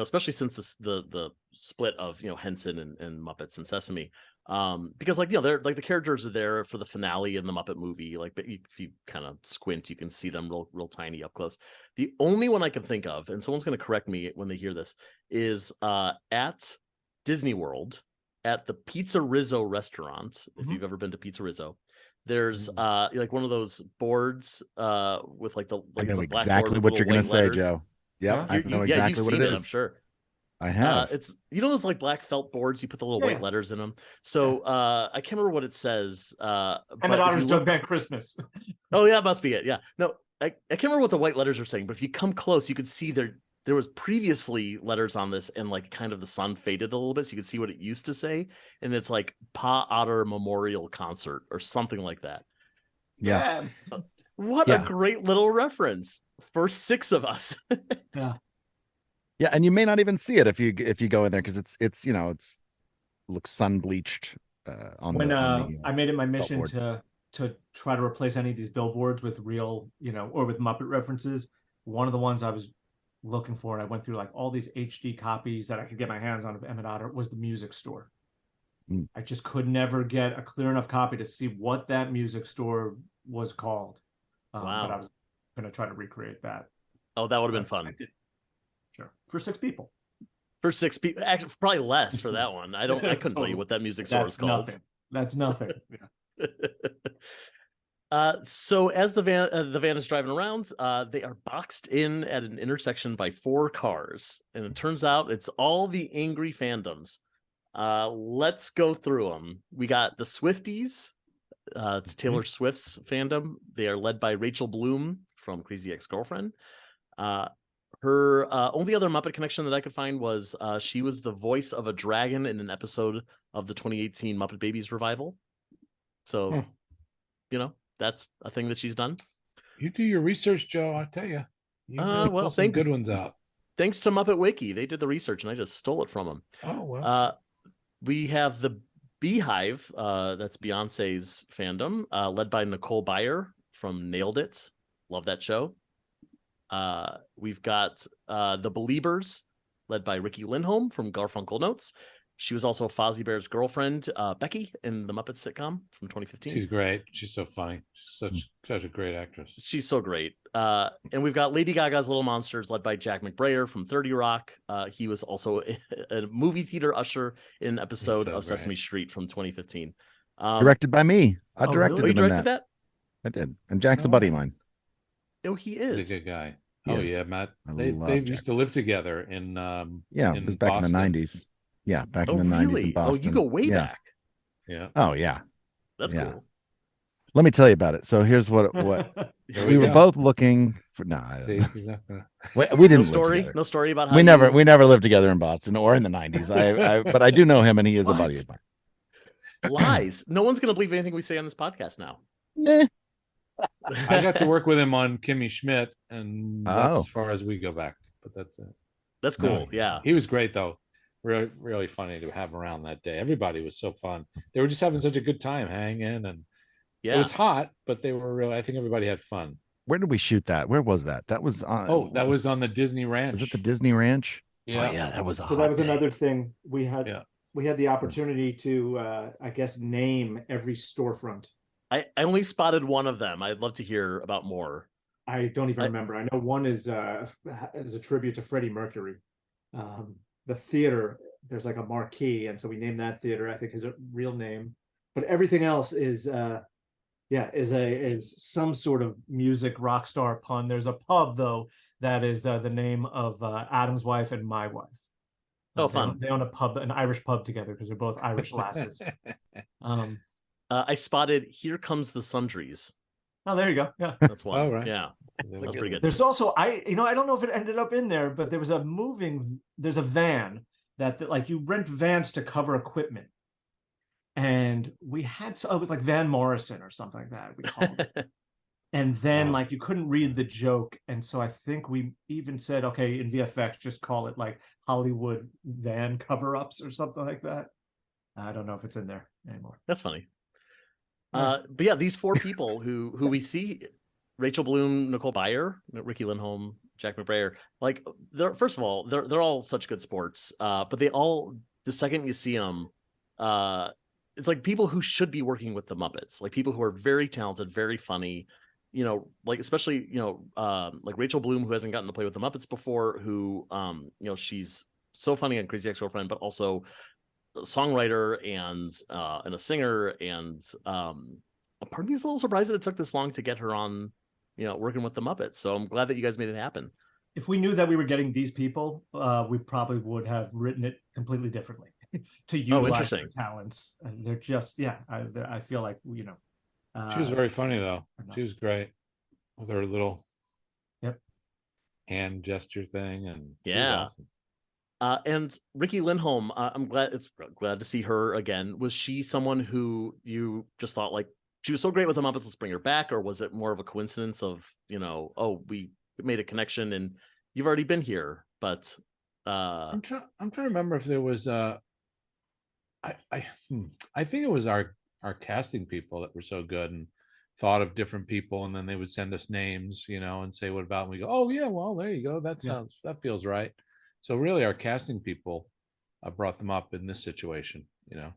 Speaker 1: Especially since the split of Henson and Muppets and Sesame. Because like, they're like the characters are there for the finale in the Muppet movie. Like, but if you kind of squint, you can see them real tiny up close. The only one I can think of, and someone's going to correct me when they hear this, is at Disney World at the Pizza Rizzo restaurant. If you've ever been to Pizza Rizzo, there's like one of those boards with like
Speaker 4: I know
Speaker 1: black
Speaker 4: exactly
Speaker 1: board
Speaker 4: what you're going to say,
Speaker 1: letters.
Speaker 4: Joe. Yep, I know
Speaker 1: You've
Speaker 4: exactly what
Speaker 1: seen
Speaker 4: it is.
Speaker 1: I'm sure.
Speaker 4: I have.
Speaker 1: It's those like black felt boards, you put the little white letters in them. So I can't remember what it says.
Speaker 2: Emmet Otter's Doug Bad Christmas.
Speaker 1: Oh yeah, it must be it. Yeah. No, I can't remember what the white letters are saying, but if you come close, you could see there was previously letters on this, and like kind of the sun faded a little bit, so you could see what it used to say. And it's like Pa Otter Memorial Concert or something like that.
Speaker 4: Yeah.
Speaker 1: What a great little reference for 6 of us.
Speaker 4: Yeah, and you may not even see it if you go in there, because it's looks sun bleached on
Speaker 2: when
Speaker 4: the
Speaker 2: I made it my mission
Speaker 4: billboard.
Speaker 2: to try to replace any of these billboards with real, or with Muppet references. One of the ones I was looking for, and I went through like all these HD copies that I could get my hands on of Emmet Otter, was the music store. I just could never get a clear enough copy to see what that music store was called.
Speaker 1: Wow.
Speaker 2: But I was going to try to recreate that.
Speaker 1: Oh, that would have been fun.
Speaker 2: Sure. For 6 people.
Speaker 1: For 6 people, actually, probably less for that one. I couldn't tell you what that music store is called.
Speaker 2: Nothing. That's nothing.
Speaker 1: So as the van is driving around, they are boxed in at an intersection by 4 cars, and it turns out it's all the angry fandoms. Let's go through them. We got the Swifties. It's Taylor Swift's fandom. They are led by Rachel Bloom from Crazy Ex-Girlfriend. Her only other Muppet connection that I could find was she was the voice of a dragon in an episode of the 2018 Muppet Babies revival. So, that's a thing that she's done.
Speaker 3: You do your research, Joe. I tell you, pull some good ones out.
Speaker 1: Thanks to Muppet Wiki, they did the research, and I just stole it from them.
Speaker 3: Oh well.
Speaker 1: We have the Beehive. That's Beyonce's fandom, led by Nicole Byer from Nailed It. Love that show. We've got the Beliebers, led by Ricky Lindholm from Garfunkel Notes. She was also Fozzie Bear's girlfriend, Becky, in the Muppets sitcom from 2015.
Speaker 3: She's great. She's so funny. She's such a great actress.
Speaker 1: She's so great. And we've got Lady Gaga's Little Monsters, led by Jack McBrayer from 30 Rock. He was also a movie theater usher in an episode of Sesame Street from 2015.
Speaker 4: Directed by me. I directed
Speaker 1: him. Oh, you directed that?
Speaker 4: I did. And Jack's a buddy of mine.
Speaker 1: Oh, he is.
Speaker 3: He's a good guy.
Speaker 4: Yes.
Speaker 3: Yeah, Matt. They used to live together in
Speaker 4: it was back
Speaker 3: Boston.
Speaker 4: In the 90s. Yeah, back in the 90s in Boston.
Speaker 1: Oh, you go way back.
Speaker 3: Yeah.
Speaker 4: Oh, yeah.
Speaker 1: That's cool.
Speaker 4: Let me tell you about it. So here's what we were both looking for. No,
Speaker 3: see, he's not gonna...
Speaker 4: we didn't.
Speaker 1: No story about how
Speaker 4: we never lived together in Boston or in the 90s. But I do know him, and he is a buddy of mine.
Speaker 1: Lies. No one's gonna believe anything we say on this podcast now.
Speaker 4: Nah.
Speaker 3: I got to work with him on Kimmy Schmidt, and that's as far as we go back. But that's it.
Speaker 1: That's cool. Yeah,
Speaker 3: he was great though. Really, really funny to have around that day. Everybody was so fun. They were just having such a good time hanging, and it was hot, but they were really. I think everybody had fun.
Speaker 4: Where did we shoot that? Where was that? That was on.
Speaker 3: That was on the Disney Ranch.
Speaker 4: Was it the Disney Ranch?
Speaker 3: Yeah,
Speaker 4: oh, yeah. That was.
Speaker 2: So that was another thing we had.
Speaker 3: Yeah.
Speaker 2: We had the opportunity to, I guess, name every storefront.
Speaker 1: I only spotted one of them. I'd love to hear about more.
Speaker 2: I don't even remember. I know one is a tribute to Freddie Mercury. The theater, there's like a marquee, and so we named that theater, I think, his real name. But everything else is some sort of music rock star pun. There's a pub though that is the name of Adam's wife and my wife.
Speaker 1: Oh, fun!
Speaker 2: They own a pub, an Irish pub together, because they're both Irish lasses.
Speaker 1: I spotted "Here Comes the Sundries."
Speaker 2: Oh, there you go. Yeah,
Speaker 1: that's one.
Speaker 3: Oh, right.
Speaker 1: Yeah, that's pretty good.
Speaker 2: There's also I don't know if it ended up in there, but there's a van that like you rent vans to cover equipment, and we had it was like Van Morrison or something like that we called it. And then like you couldn't read the joke, and so I think we even said, okay, in VFX just call it like Hollywood van cover-ups or something like that. I don't know if it's in there anymore.
Speaker 1: That's funny. But yeah, these 4 people who we see, Rachel Bloom, Nicole Byer, Ricky Lindholm, Jack McBrayer, like first of all, they're all such good sports. But they all, the second you see them, it's like people who should be working with the Muppets, like people who are very talented, very funny, you know, like especially, you know, like Rachel Bloom, who hasn't gotten to play with the Muppets before, who, you know, she's so funny on Crazy Ex-Girlfriend, but also a songwriter and a singer. And part of me is a little surprised that it took this long to get her on, you know, working with the Muppets. So I'm glad that you guys made it happen.
Speaker 2: If we knew that we were getting these people, we probably would have written it completely differently to utilize their talents. And they're just, I feel like, you know.
Speaker 3: She was very funny, though. She was great with her little hand gesture thing. And she was awesome.
Speaker 1: And Ricky Lindholm, I'm glad to see her again. Was she someone who you just thought like she was so great with the Muppets, let's bring her back? Or was it more of a coincidence of, you know, oh, we made a connection and you've already been here? But
Speaker 3: I'm trying to remember if there was I think it was our casting people that were so good and thought of different people, and then they would send us names, you know, and say, what about, and we go, oh yeah, well, there you go, that feels right. So really our casting people brought them up in this situation, you know.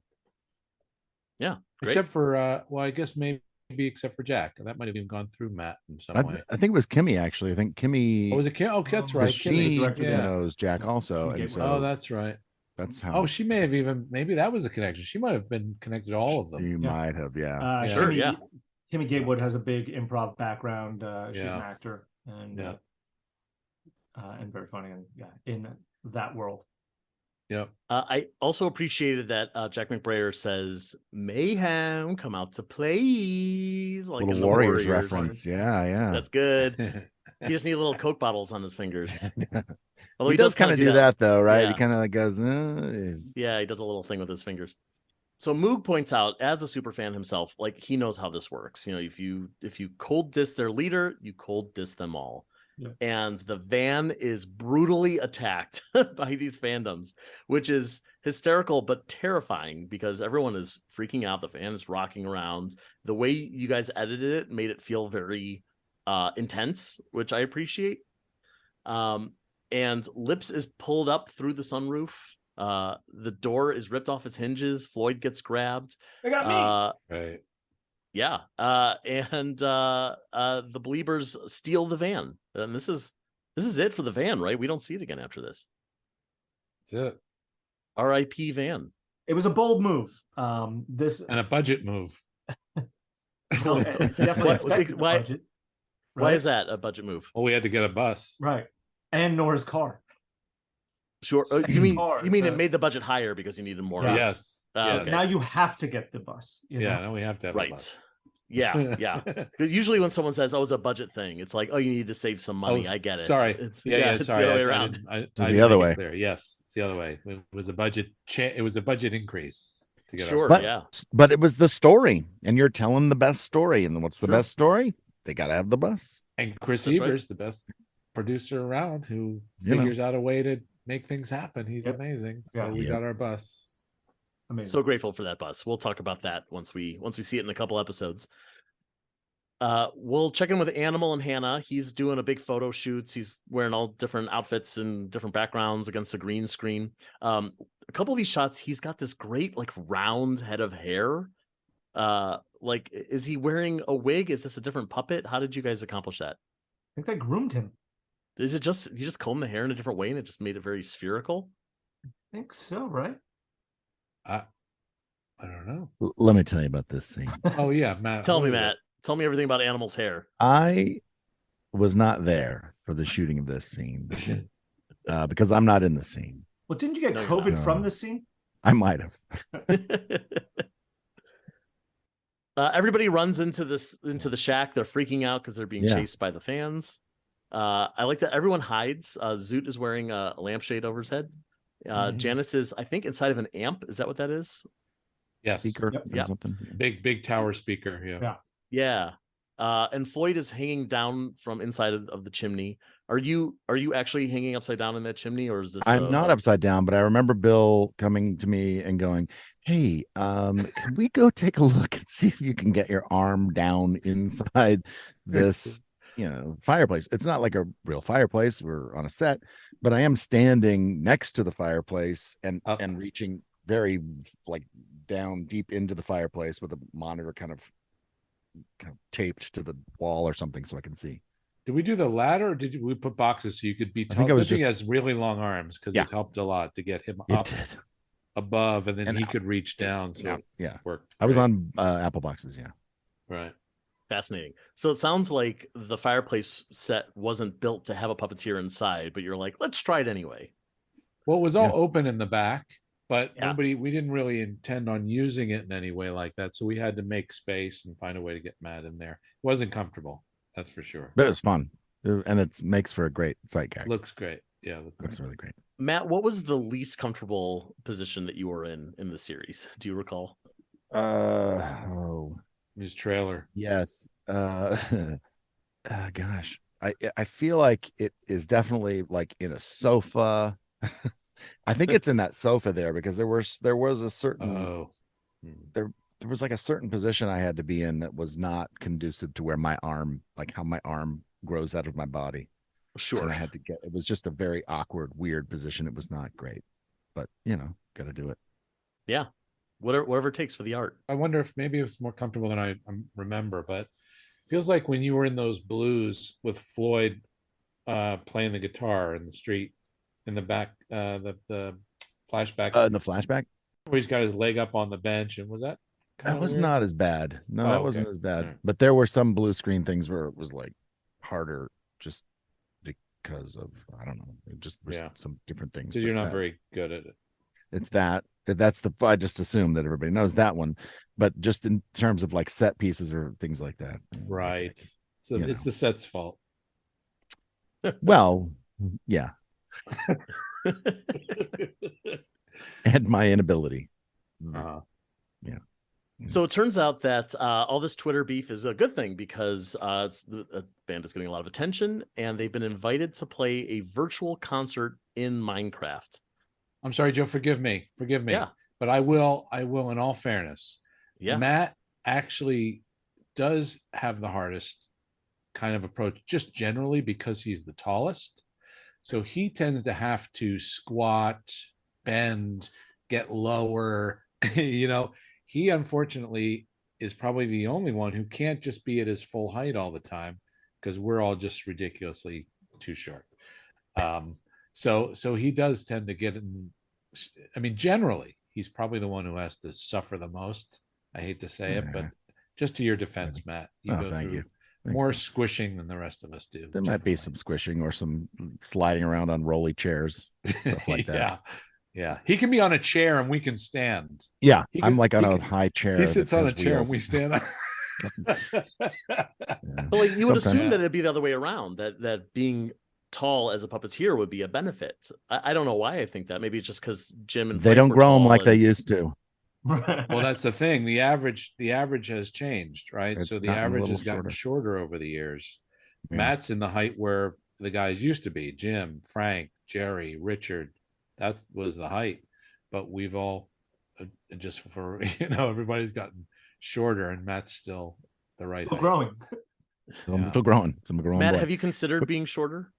Speaker 1: Yeah, great.
Speaker 3: Except for well, I guess maybe except for Jack. That might have even gone through Matt in some way.
Speaker 4: I think it was Kimmy, actually. I think Kimmy.
Speaker 3: Oh, was it Kim? Oh, that's right.
Speaker 4: She knows Jack also. And so,
Speaker 3: oh, that's right.
Speaker 4: That's how.
Speaker 3: Oh, she may have even, maybe that was a connection. She might have been connected to all of them.
Speaker 4: You might have,
Speaker 1: Sure,
Speaker 2: Kimmy Gatewood has a big improv background. She's an actor and very funny, and in that world.
Speaker 3: Yep.
Speaker 1: I also appreciated that Jack McBrayer says Mayhem come out to play, like
Speaker 4: little Warriors reference. Yeah.
Speaker 1: That's good. He just needs little Coke bottles on his fingers.
Speaker 4: Although he does kind of do that though, right?
Speaker 1: Yeah.
Speaker 4: He kind of like goes,
Speaker 1: yeah, he does a little thing with his fingers. So Moog points out, as a super fan himself, like he knows how this works. You know, if you cold diss their leader, you cold diss them all. Yeah. And the van is brutally attacked by these fandoms, which is hysterical but terrifying because everyone is freaking out. The van is rocking around. The way you guys edited it made it feel very intense, which I appreciate. And Lips is pulled up through the sunroof. The door is ripped off its hinges. Floyd gets grabbed.
Speaker 2: They got
Speaker 3: me. Right.
Speaker 1: Yeah. And the Beliebers steal the van. And this is it for the van, right? We don't see it again after this.
Speaker 3: That's it.
Speaker 1: R.I.P. van.
Speaker 2: It was a bold move.
Speaker 3: And a budget move.
Speaker 2: Definitely
Speaker 1: why,
Speaker 2: budget. Right?
Speaker 1: Why is that a budget move?
Speaker 3: Well, we had to get a bus.
Speaker 2: Right. And Nora's car.
Speaker 1: Sure. You mean it made the budget higher because you needed more?
Speaker 3: Yeah. Yes.
Speaker 1: Okay.
Speaker 2: Now you have to get the bus.
Speaker 3: Now we have to have a bus.
Speaker 1: Yeah. Because usually when someone says, "Oh, it's a budget thing," it's like, "Oh, you need to save some money." I get it.
Speaker 3: Sorry.
Speaker 1: It's
Speaker 3: sorry.
Speaker 1: the other way around.
Speaker 4: It's the other way.
Speaker 3: Yes, it's the other way. It was a budget. It was a budget increase to get
Speaker 1: sure.
Speaker 4: But it was the story, and you're telling the best story. And what's the best story? They got to have the bus.
Speaker 3: And Chris Evers, the best producer around, who figures out a way to make things happen. He's amazing. So we got our bus.
Speaker 1: Amazing. So grateful for that bus. We'll talk about that once we see it in a couple episodes. We'll check in with Animal and Hannah. He's doing a big photo shoots. He's wearing all different outfits and different backgrounds against a green screen. A couple of these shots, he's got this great like round head of hair. Like, is he wearing a wig? Is this a different puppet? How did you guys accomplish that?
Speaker 2: I think they groomed him.
Speaker 1: Is it just you just comb the hair in a different way and it just made it very spherical?
Speaker 2: I think so, right?
Speaker 3: I don't know.
Speaker 4: Let me tell you about this scene.
Speaker 3: Oh yeah, Matt.
Speaker 1: Tell me, Matt. Tell me everything about Animal's hair.
Speaker 4: I was not there for the shooting of this scene because I'm not in the scene.
Speaker 2: Well, didn't you get COVID from this scene?
Speaker 4: I might have.
Speaker 1: Everybody runs into the shack. They're freaking out because they're being chased by the fans. I like that everyone hides. Zoot is wearing a lampshade over his head. Janice is, I think, inside of an amp. Is that what that is?
Speaker 3: Yes.
Speaker 4: Speaker or something.
Speaker 3: Big tower speaker.
Speaker 1: Yeah. And Floyd is hanging down from inside of the chimney. Are you actually hanging upside down in that chimney, or is this?
Speaker 4: I'm not upside down, but I remember Bill coming to me and going, "Hey, can we go take a look and see if you can get your arm down inside this, fireplace?" It's not like a real fireplace. We're on a set, but I am standing next to the fireplace and reaching very like down deep into the fireplace with a monitor kind of taped to the wall or something so I can see.
Speaker 3: Did we do the ladder, or did we put boxes so you could be tall?
Speaker 4: I think it was
Speaker 3: He has really long arms because it helped a lot to get him up above, and then he could reach down. So
Speaker 4: it
Speaker 3: worked.
Speaker 4: I was on Apple boxes. Yeah.
Speaker 3: Right.
Speaker 1: Fascinating. So it sounds like the fireplace set wasn't built to have a puppeteer inside, but you're like, let's try it anyway.
Speaker 3: Well, it was all open in the back, but we didn't really intend on using it in any way like that. So we had to make space and find a way to get Matt in there. It wasn't comfortable. That's for sure.
Speaker 4: But it was fun. And it makes for a great sight gag.
Speaker 3: Looks great. Yeah.
Speaker 4: Looks really great.
Speaker 1: Matt, what was the least comfortable position that you were in the series? Do you recall?
Speaker 3: His trailer.
Speaker 4: Yes. Gosh. I feel like it is definitely like in a sofa. I think it's in that sofa there because there was a certain there was like a certain position I had to be in that was not conducive to where my arm, like how my arm grows out of my body.
Speaker 1: Sure.
Speaker 4: And I had to it was just a very awkward, weird position. It was not great, but got to do it.
Speaker 1: Yeah. Whatever it takes for the art.
Speaker 3: I wonder if maybe it was more comfortable than I remember, but it feels like when you were in those blues with Floyd playing the guitar in the street in the back, the flashback.
Speaker 4: In the flashback?
Speaker 3: Where he's got his leg up on the bench, and was that?
Speaker 4: That was not as bad. No, that wasn't as bad. Right. But there were some blue screen things where it was like harder just because of, I don't know, it just was some different things.
Speaker 3: Because you're not very good at it.
Speaker 4: It's that's I just assume that everybody knows that one, but just in terms of like set pieces or things like that.
Speaker 3: Right. So it's the set's fault.
Speaker 4: Well, yeah. And my inability.
Speaker 3: Yeah.
Speaker 1: So it turns out that all this Twitter beef is a good thing because the band is getting a lot of attention, and they've been invited to play a virtual concert in Minecraft.
Speaker 3: I'm sorry, Joe. Forgive me. Yeah. But I will. In all fairness, Matt actually does have the hardest kind of approach, just generally because he's the tallest. So he tends to have to squat, bend, get lower. He unfortunately is probably the only one who can't just be at his full height all the time because we're all just ridiculously too short. So he does tend to get in. I mean, generally, he's probably the one who has to suffer the most. I hate to say it, but just to your defense, Matt, you go through more squishing than the rest of us do.
Speaker 4: There might be some squishing or some sliding around on rolly chairs, stuff like that.
Speaker 3: Yeah. He can be on a chair and we can stand.
Speaker 4: Yeah, I'm like on a high chair.
Speaker 3: He sits on a chair and we stand up.
Speaker 1: Well, like, you would assume that it'd be the other way around, that being tall as a puppeteer would be a benefit. I don't know why I think that. Maybe it's just because Jim and
Speaker 4: they don't grow them like they used to.
Speaker 3: Well, that's the thing. The average has changed, right? So the average has gotten shorter over the years. Yeah. Matt's in the height where the guys used to be. Jim, Frank, Jerry, Richard. That was the height. But we've all just for everybody's gotten shorter, and Matt's still the right height.
Speaker 2: Growing.
Speaker 4: I'm still growing. I'm a growing
Speaker 1: Matt,
Speaker 4: boy.
Speaker 1: have you considered being shorter?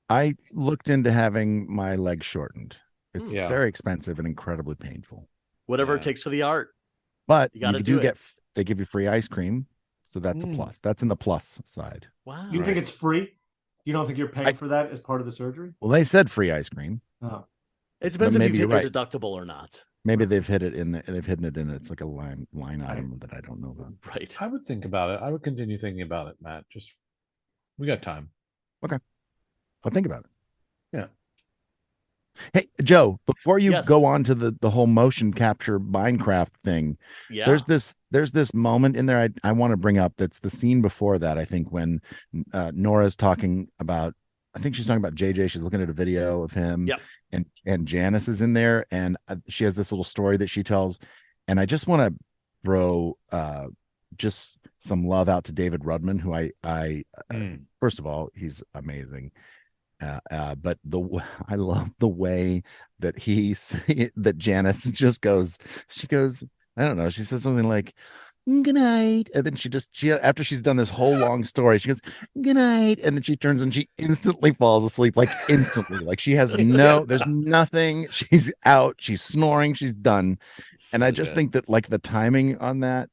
Speaker 4: I looked into having my legs shortened. It's very expensive and incredibly painful.
Speaker 1: Whatever it takes for the art.
Speaker 4: But they give you free ice cream. So that's a plus. That's in the plus side.
Speaker 1: Wow.
Speaker 2: You think it's free? You don't think you're paying for that as part of the surgery?
Speaker 4: Well, they said free ice cream.
Speaker 2: Oh.
Speaker 1: It depends if you hit your deductible or not.
Speaker 4: Maybe they've hit it in there. They've hidden it in it. It's like a line item that I don't know about.
Speaker 1: Right.
Speaker 3: I would think about it. I would continue thinking about it, Matt. We got time.
Speaker 4: Okay. I'll think about it.
Speaker 3: Yeah.
Speaker 4: Hey, Joe, before you go on to the whole motion capture Minecraft thing, there's this moment in there I want to bring up. That's the scene before that, I think, when Nora's talking about, I think she's talking about JJ. She's looking at a video of him, and Janice is in there, and she has this little story that she tells. And I just want to throw just some love out to David Rudman, who I first of all, he's amazing. But I love the way that that Janice just goes, I don't know, she says something like, good night. And then she after she's done this whole long story, she goes, good night. And then she turns and she instantly falls asleep, like instantly. Like she has there's nothing. She's out, she's snoring, she's done. And I just think that like the timing on that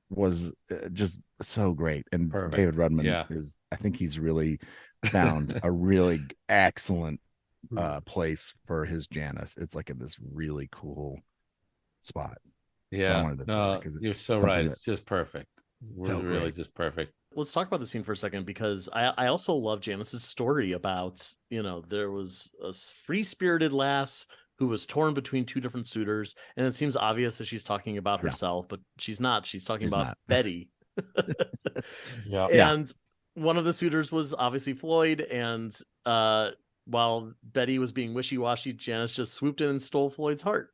Speaker 4: was just so great. And
Speaker 3: Perfect.
Speaker 4: David Rudman I think he's really found a really excellent place for his Janice. It's like in this really cool spot.
Speaker 3: Yeah, no, you're so right. It's just perfect. Really just perfect.
Speaker 1: Let's talk about the scene for a second, because I also love Janice's story about, there was a free-spirited lass who was torn between two different suitors, and it seems obvious that she's talking about herself, but she's not. She's talking about Betty. And one of the suitors was obviously Floyd, and while Betty was being wishy-washy, Janice just swooped in and stole Floyd's heart.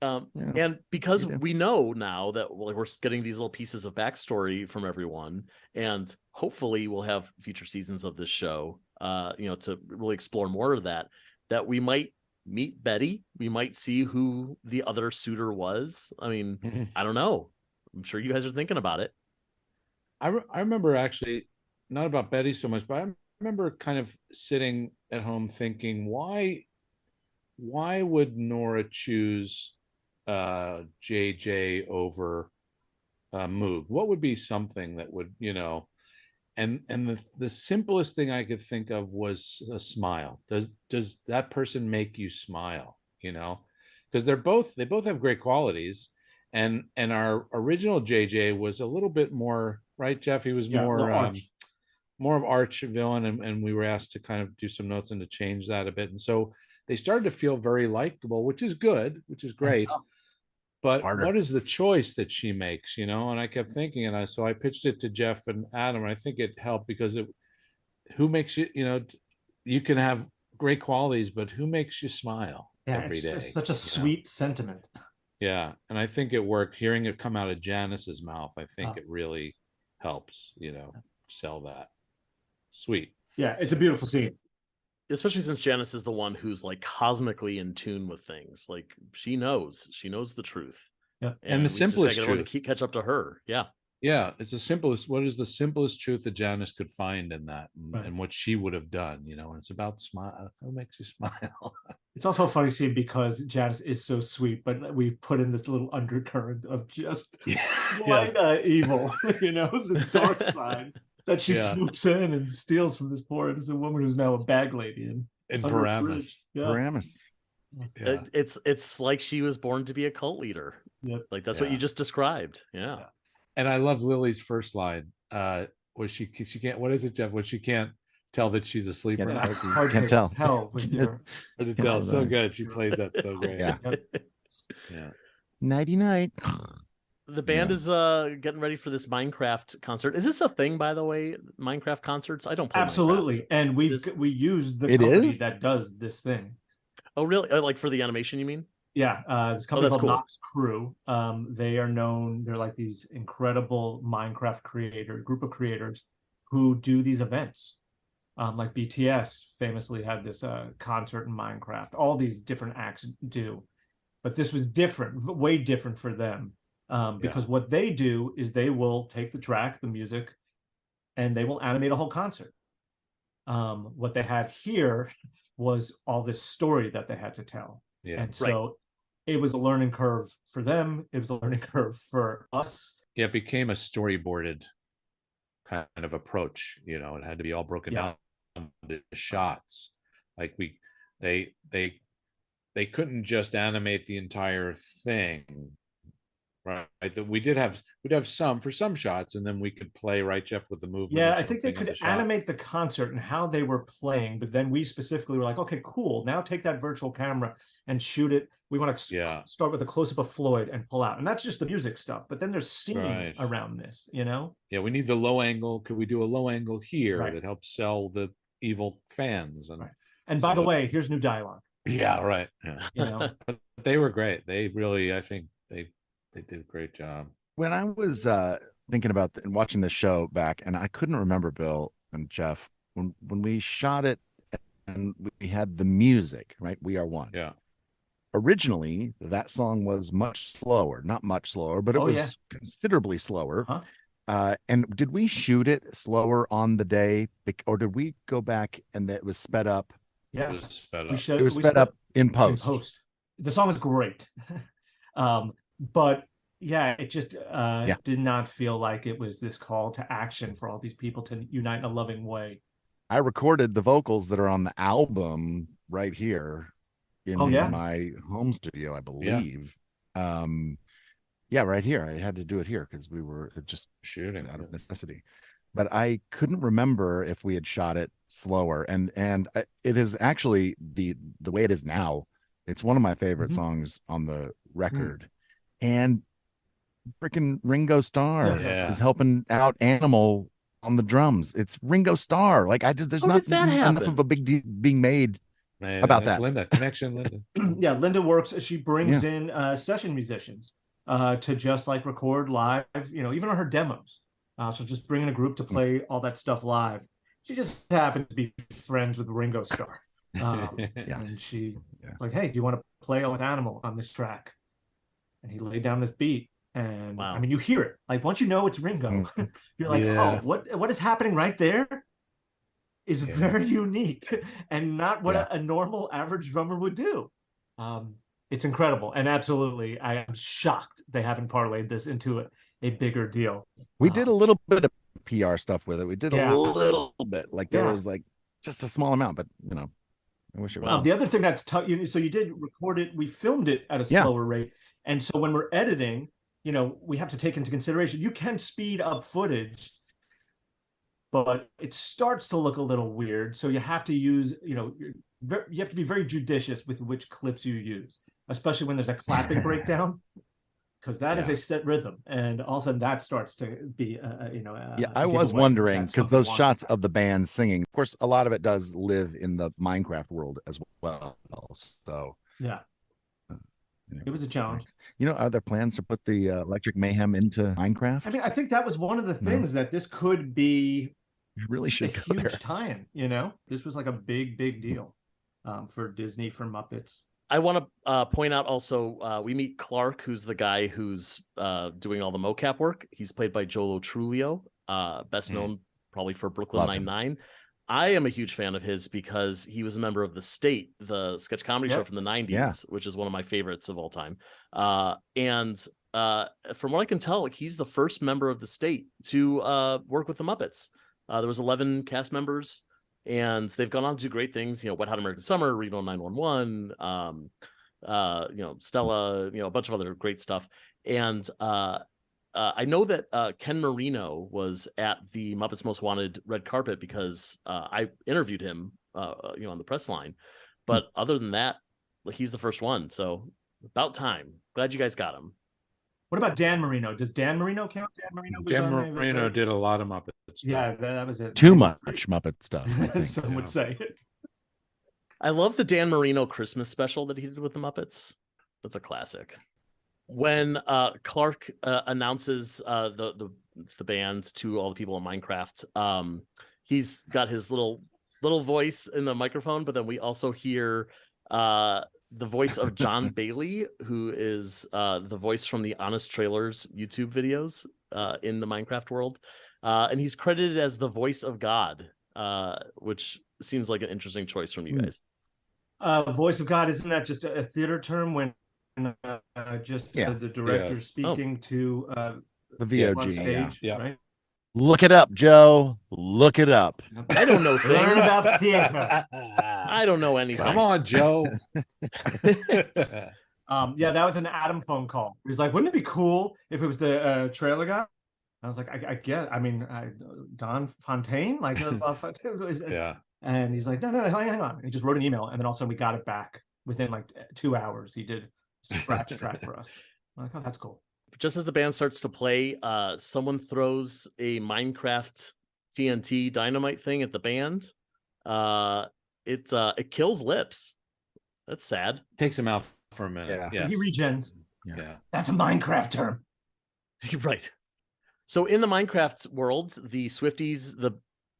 Speaker 1: And because we know now that we're getting these little pieces of backstory from everyone, and hopefully we'll have future seasons of this show, to really explore more of that we might meet Betty. We might see who the other suitor was. I mean, I don't know. I'm sure you guys are thinking about it.
Speaker 3: I remember actually not about Betty so much, but I remember kind of sitting at home thinking, why would Nora choose JJ over Moog? What would be something that would, and the simplest thing I could think of was a smile. Does that person make you smile? Because they both have great qualities, and our original JJ was a little bit more, right, Jeff? He was more of arch villain, and we were asked to kind of do some notes and to change that a bit, and so they started to feel very likable, which is good, which is great. But what is the choice that she makes, And I kept thinking, and so I pitched it to Jeff and Adam, and I think it helped because who makes you, you can have great qualities, but who makes you smile every day?
Speaker 2: It's such a sweet sentiment.
Speaker 3: Yeah, and I think it worked. Hearing it come out of Janice's mouth, I think it really helps, sell that. Sweet.
Speaker 2: Yeah, it's a beautiful scene.
Speaker 1: Especially since Janice is the one who's like cosmically in tune with things. Like she knows the truth.
Speaker 2: Yeah.
Speaker 3: And the simplest truth.
Speaker 1: Catch up to her. Yeah.
Speaker 3: Yeah. It's the simplest. What is the simplest truth that Janice could find in that, and what she would have done, and it's about smile. What makes you smile?
Speaker 2: It's also a funny scene because Janice is so sweet, but we put in this little undercurrent of just evil, this dark side. That she swoops in and steals from this poor innocent woman who's now a bag lady
Speaker 3: in Paramus.
Speaker 4: Paramus.
Speaker 1: Yeah. It's like she was born to be a cult leader.
Speaker 2: Yep.
Speaker 1: Like that's what you just described. Yeah.
Speaker 3: And I love Lily's first line. Where she can't. What is it, Jeff? When she can't tell that she's a sleeper.
Speaker 2: Can't tell.
Speaker 3: Hard to tell. So good. She plays that so great.
Speaker 4: Yeah. Nighty night.
Speaker 1: The band is getting ready for this Minecraft concert. Is this a thing, by the way? Minecraft concerts? I don't play
Speaker 2: Absolutely.
Speaker 1: Minecraft.
Speaker 2: And we used the company that does this thing.
Speaker 1: Oh, really? Like for the animation, you mean?
Speaker 2: Yeah. This company called Nox Crew. They are known. They're like these incredible Minecraft group of creators who do these events. Like BTS famously had this concert in Minecraft. All these different acts do. But this was different, way different for them. Because what they do is they will take the track, the music, and they will animate a whole concert. What they had here was all this story that they had to tell.
Speaker 3: Yeah.
Speaker 2: And so it was a learning curve for them. It was a learning curve for us.
Speaker 3: Yeah, it became a storyboarded kind of approach. It had to be all broken down into shots. Like they couldn't just animate the entire thing. Right, that we'd have some shots, and then we could play, right, Jeff, with the movement.
Speaker 2: Yeah, I think they could animate the concert and how they were playing, but then we specifically were like, okay, cool. Now take that virtual camera and shoot it. We want to start with a close-up of Floyd and pull out, and that's just the music stuff. But then there's scening around this,
Speaker 3: Yeah, we need the low angle. Could we do a low angle here that helps sell the evil fans?
Speaker 2: And by the way, here's new dialogue.
Speaker 3: Yeah, right. Yeah. But they were great. They really, I think they did a great job.
Speaker 4: When I was thinking about and watching the show back, and I couldn't remember, Bill and Jeff, when we shot it and we had the music, right? We Are One.
Speaker 3: Yeah.
Speaker 4: originally that song was much slower, not much slower, but it was considerably slower. And did we shoot it slower on the day, or did we go back and it was sped up?
Speaker 2: Yeah,
Speaker 3: it was sped up.
Speaker 4: It was sped up in post.
Speaker 2: The song is great. But yeah, it just did not feel like it was this call to action for all these people to unite in a loving way.
Speaker 4: I recorded the vocals that are on the album right here in my home studio, I believe. Right here. I had to do it here because we were just shooting out of necessity. But I couldn't remember if we had shot it slower. And it is actually the way it is now. It's one of my favorite songs on the record. And freaking Ringo Starr is helping out Animal on the drums. It's Ringo Starr. Like there's not enough of a big deal being made about that.
Speaker 3: Linda, connection, Linda.
Speaker 2: Yeah, Linda works. She brings in session musicians to just like record live, even on her demos. So just bringing a group to play all that stuff live. She just happens to be friends with Ringo Starr. And she like, hey, do you want to play with Animal on this track? And he laid down this beat. And I mean, you hear it. Like once you know it's Ringo, you're like, oh, what is happening right there is very unique and not what a normal average drummer would do. It's incredible. And absolutely, I am shocked they haven't parlayed this into a bigger deal.
Speaker 4: We did a little bit of PR stuff with it. We did a little bit. Like there was like just a small amount, but I wish it was.
Speaker 2: The other thing that's tough, so you did record it, we filmed it at a slower rate. And so when we're editing, we have to take into consideration, you can speed up footage, but it starts to look a little weird. So you have to use, you have to be very judicious with which clips you use, especially when there's a clapping breakdown, because that is a set rhythm. And all of a sudden that starts to be,
Speaker 4: I was wondering, because those shots of the band singing, of course, a lot of it does live in the Minecraft world as well. So,
Speaker 2: it was a challenge.
Speaker 4: Are there plans to put the Electric Mayhem into Minecraft?
Speaker 2: I mean, I think that was one of the things that this could be.
Speaker 4: You really should
Speaker 2: a huge tie-in. This was like a big deal for Disney, for Muppets.
Speaker 1: I want to point out also, we meet Clark, who's the guy who's doing all the mocap work. He's played by Jolo Trulio, best known probably for Brooklyn Nine-Nine. I am a huge fan of his because he was a member of The State, the sketch comedy show from the 90s, which is one of my favorites of all time. And from what I can tell, he's the first member of The State to work with the Muppets. There was 11 cast members, and they've gone on to do great things. Wet Hot American Summer, Reno 911, Stella, a bunch of other great stuff. And I know that Ken Marino was at the Muppets Most Wanted red carpet because I interviewed him, on the press line. But other than that, he's the first one. So about time. Glad you guys got him.
Speaker 2: What about Dan Marino? Does Dan Marino count? Dan
Speaker 3: Marino did a lot of Muppet stuff.
Speaker 2: Yeah, that was it.
Speaker 4: Too much Muppet stuff.
Speaker 2: Some would say.
Speaker 1: I love the Dan Marino Christmas special that he did with the Muppets. That's a classic. When Clark announces the band to all the people in Minecraft, he's got his little voice in the microphone, but then we also hear the voice of John Bailey, who is the voice from the Honest Trailers YouTube videos in the Minecraft world. And he's credited as the voice of God, which seems like an interesting choice from you guys.
Speaker 2: Voice of God, isn't that just a theater term when the director speaking to
Speaker 4: the VOG
Speaker 2: on stage, right?
Speaker 4: Look it up, Joe. Look it up.
Speaker 1: I don't know things.
Speaker 2: Learn about theater.
Speaker 1: I don't know anything.
Speaker 3: Come on, Joe.
Speaker 2: That was an Adam phone call. He was like, wouldn't it be cool if it was the trailer guy? I was like, I guess. I mean, Don Fontaine, like, And he's like, no, hang on. And he just wrote an email, and then all of a sudden we got it back within like 2 hours. He did a scratch track for us. I'm like, oh, that's cool.
Speaker 1: Just as the band starts to play, someone throws a Minecraft TNT dynamite thing at the band. It kills Lips. That's sad.
Speaker 3: Takes him out for a minute.
Speaker 2: Yeah. Yes. He regens.
Speaker 3: Yeah.
Speaker 2: That's a Minecraft term.
Speaker 1: Right. So in the Minecraft world, the Swifties, the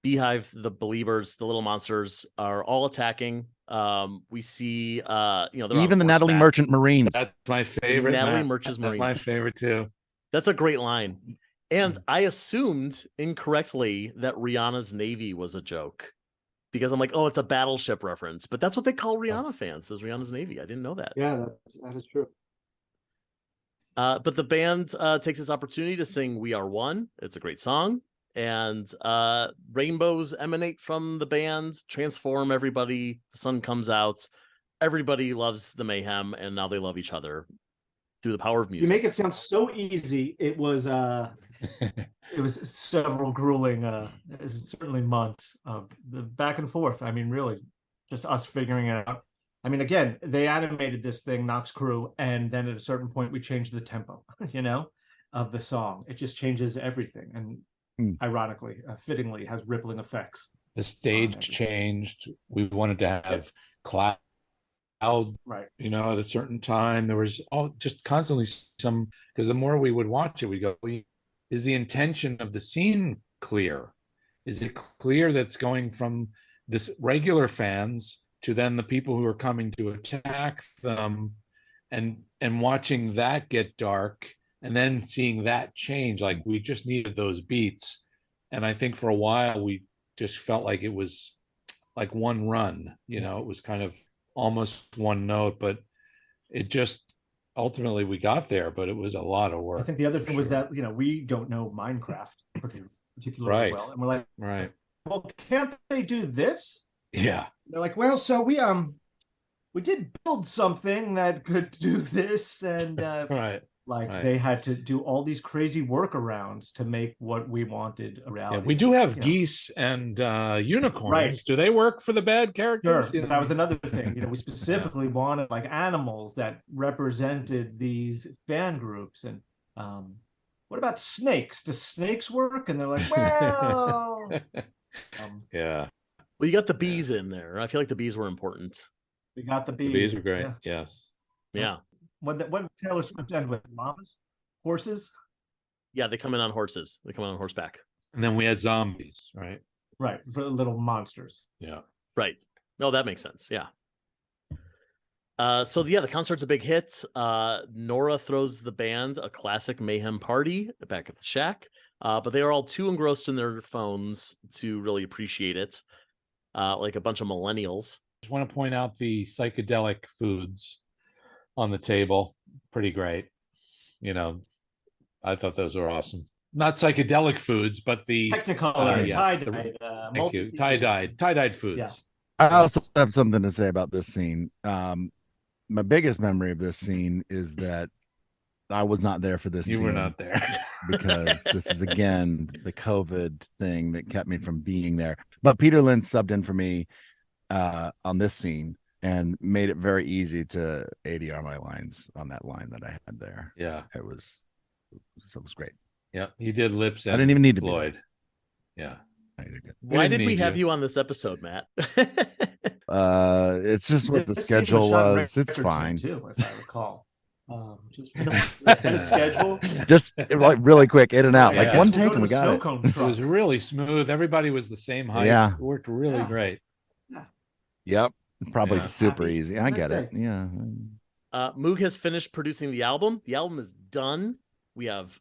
Speaker 1: Beehive, the Believers, the Little Monsters are all attacking We see,
Speaker 4: even the Natalie Merchant Marines.
Speaker 3: That's my favorite.
Speaker 1: Natalie Merchant Marines.
Speaker 3: That's my favorite too.
Speaker 1: That's a great line. And I assumed incorrectly that Rihanna's Navy was a joke because I'm like, oh, it's a battleship reference. But that's what they call Rihanna fans, is Rihanna's Navy. I didn't know that.
Speaker 2: Yeah, that is true.
Speaker 1: But the band takes this opportunity to sing We Are One. It's a great song. And rainbows emanate from the band, transform everybody. The sun comes out. Everybody loves the Mayhem, and now they love each other through the power of music.
Speaker 2: You make it sound so easy. It was several grueling, certainly months of the back and forth. I mean, really, just us figuring it out. I mean, again, they animated this thing, Nox Crew, and then at a certain point we changed the tempo, of the song. It just changes everything, and ironically, fittingly, has rippling effects.
Speaker 3: The stage changed. We wanted to have cloud,
Speaker 2: right?
Speaker 3: At a certain time. There was just constantly some, because the more we would watch it, we go, is the intention of the scene clear? Is it clear that's going from this regular fans to then the people who are coming to attack them, and watching that get dark, and then seeing that change? Like, we just needed those beats. And I think for a while we just felt like it was like one run, it was kind of almost one note, but it just ultimately we got there, but it was a lot of work.
Speaker 2: I think the other thing was that, we don't know Minecraft particularly well. And we're like,
Speaker 3: right.
Speaker 2: Well, can't they do this?
Speaker 3: Yeah.
Speaker 2: They're like, well, so we did build something that could do this, and
Speaker 3: right.
Speaker 2: They had to do all these crazy workarounds to make what we wanted a reality.
Speaker 3: Yeah, we do have geese and unicorns.
Speaker 2: Right.
Speaker 3: Do they work for the bad characters?
Speaker 2: Sure. That was another thing. We specifically wanted like animals that represented these fan groups. And what about snakes? Do snakes work? And they're like, well,
Speaker 3: yeah.
Speaker 1: Well, you got the bees in there. I feel like the bees were important.
Speaker 2: We got the bees.
Speaker 3: The bees were great.
Speaker 2: Yeah.
Speaker 3: Yes.
Speaker 1: Yeah.
Speaker 2: What Taylor Swift end with? Llamas? Horses?
Speaker 1: Yeah, they come in on horses. They come in on horseback.
Speaker 3: And then we had zombies, right?
Speaker 2: Right, for little monsters.
Speaker 3: Yeah.
Speaker 1: Right. No, that makes sense. Yeah. The concert's a big hit. Nora throws the band a classic Mayhem party back at the shack, but they are all too engrossed in their phones to really appreciate it, like a bunch of millennials.
Speaker 3: I just want to point out the psychedelic foods on the table. Pretty great. I thought those were awesome. Not psychedelic foods, but the
Speaker 2: Technicolor, tie-dyed.
Speaker 3: Thank you. Tie-dyed foods.
Speaker 2: Yeah.
Speaker 4: I also have something to say about this scene. My biggest memory of this scene is that I was not there for this scene.
Speaker 3: You were not there.
Speaker 4: Because this is, again, the COVID thing that kept me from being there. But Peter Lynn subbed in for me on this scene and made it very easy to ADR my lines on that line that I had there.
Speaker 3: Yeah.
Speaker 4: It was great.
Speaker 3: Yeah. He did lips.
Speaker 4: I didn't even need to
Speaker 3: Floyd. Yeah.
Speaker 1: Why did we have you on this episode, Matt?
Speaker 4: It's just what the schedule was. It's fine.
Speaker 2: Too, if I recall. Just schedule.
Speaker 4: Just like really quick, in and out.
Speaker 3: Yeah.
Speaker 4: Like one take and we got it.
Speaker 3: It was really smooth. Everybody was the same height.
Speaker 4: Yeah.
Speaker 3: It worked really great.
Speaker 2: Yeah.
Speaker 4: Yep. Probably
Speaker 3: Yeah.
Speaker 4: super easy. I get it.
Speaker 2: Day.
Speaker 4: Yeah.
Speaker 1: Moog has finished producing the album. The album is done. We have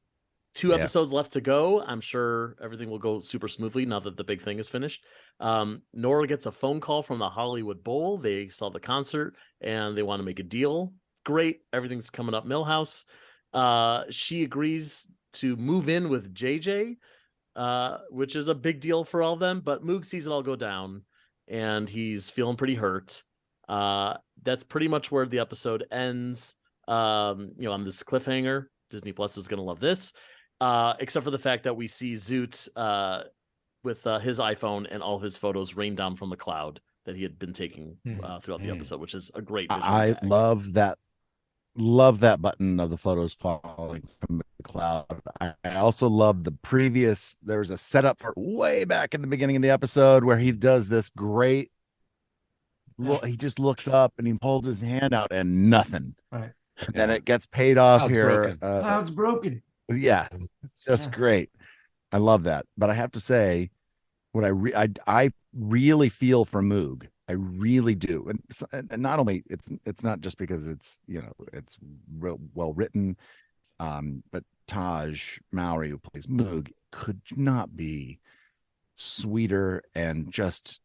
Speaker 1: 2 episodes left to go. I'm sure everything will go super smoothly now that the big thing is finished. Nora gets a phone call from the Hollywood Bowl. They saw the concert and they want to make a deal. Great. Everything's coming up Millhouse. She agrees to move in with JJ, which is a big deal for all of them. But Moog sees it all go down and he's feeling pretty hurt. That's pretty much where the episode ends. On this cliffhanger. Disney Plus is going to love this. Except for the fact that we see Zoot with his iPhone and all of his photos rain down from the cloud that he had been taking throughout the episode, which is a great visual
Speaker 4: I
Speaker 1: gag.
Speaker 4: love that button of the photos falling from the cloud. I also love the previous, there's a setup for way back in the beginning of the episode where he does this great, he just looks up and he holds his hand out and nothing.
Speaker 2: Right.
Speaker 4: And then it gets paid off
Speaker 3: Cloud's
Speaker 4: here.
Speaker 3: broken.
Speaker 2: Cloud's broken.
Speaker 4: Yeah, it's just great. I love that. But I have to say, what I really feel for Moog I really do. And not only it's not just because it's, it's real well written, but Taj Mowry, who plays Moog, could not be sweeter, and just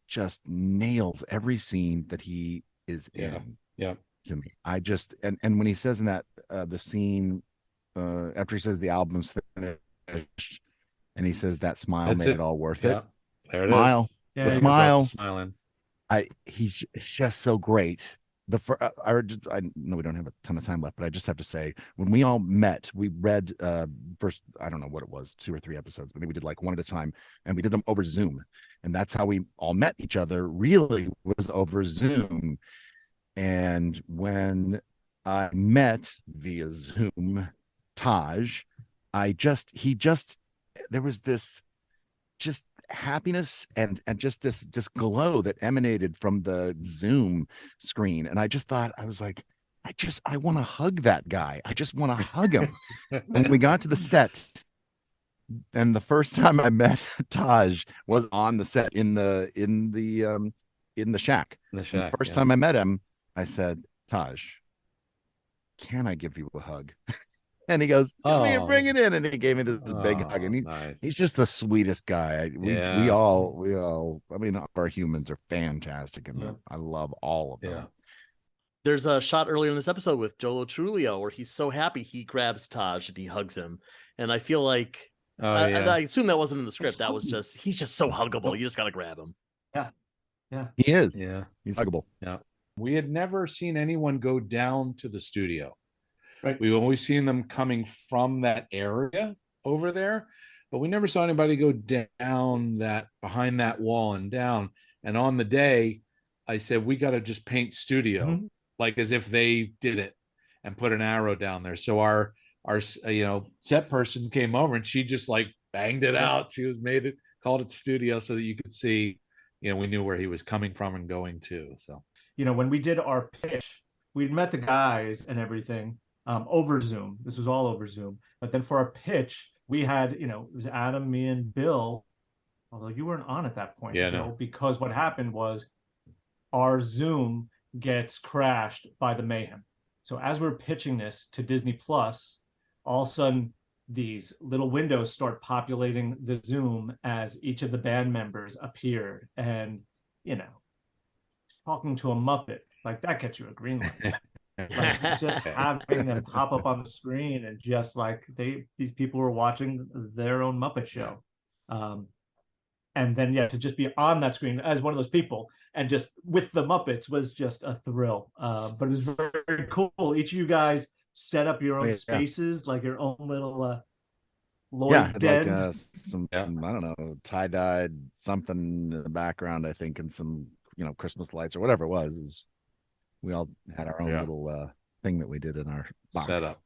Speaker 4: nails every scene that he is in.
Speaker 3: Yeah.
Speaker 4: To me, I just and when he says in that the scene after he says the album's finished, and he says that smile made it all worth it.
Speaker 3: There it
Speaker 4: smile.
Speaker 3: is.
Speaker 2: Yeah,
Speaker 4: The smile.
Speaker 3: Smiling.
Speaker 4: It's just so great. I know we don't have a ton of time left, but I just have to say, when we all met, we read first, I don't know what it was, 2 or 3 episodes, but we did like one at a time, and we did them over Zoom, and that's how we all met each other. Really, was over Zoom. And when I met via Zoom Taj, there was this just happiness and just this glow that emanated from the Zoom screen, and I just thought, I was like, I want to hug that guy. I just want to hug him. When we got to the set, and the first time I met Taj was on the set in the shack. The first time I met him, I said, Taj, can I give you a hug? And he goes, come here, bring it in. And he gave me this big hug. And he's just the sweetest guy. We all, I mean, our humans are fantastic. And I love all of them.
Speaker 3: Yeah.
Speaker 1: There's a shot earlier in this episode with Jolo Trulio where he's so happy he grabs Taj and he hugs him. And I feel like, I assume that wasn't in the script. That was just, he's just so huggable. You just got to grab him.
Speaker 2: Yeah. Yeah.
Speaker 4: He is.
Speaker 3: Yeah.
Speaker 4: He's huggable.
Speaker 3: Yeah. We had never seen anyone go down to the studio.
Speaker 2: Right.
Speaker 3: We've always seen them coming from that area over there, but we never saw anybody go down that behind that wall and down. And on the day, I said, we got to just paint studio, like as if they did it, and put an arrow down there. So our set person came over, and she just like banged it out. She called it studio, so that you could see, we knew where he was coming from and going to. So,
Speaker 2: when we did our pitch, we'd met the guys and everything. Over Zoom. This was all over Zoom. But then for our pitch, we had, it was Adam, me, and Bill, although you weren't on at that point, Bill, because what happened was our Zoom gets crashed by the Mayhem. So as we're pitching this to Disney Plus, all of a sudden these little windows start populating the Zoom as each of the band members appeared. And, talking to a Muppet, like that gets you a green light. Like just having them pop up on the screen, and just like these people were watching their own Muppet show, and then to just be on that screen as one of those people and just with the Muppets was just a thrill. But it was very, very cool. Each of you guys set up your own spaces, like your own little Lloyd den.
Speaker 4: Like some I don't know, tie-dyed something in the background, I think, and some Christmas lights or whatever it was. We all had our own little thing that we did in our box.
Speaker 3: Setup.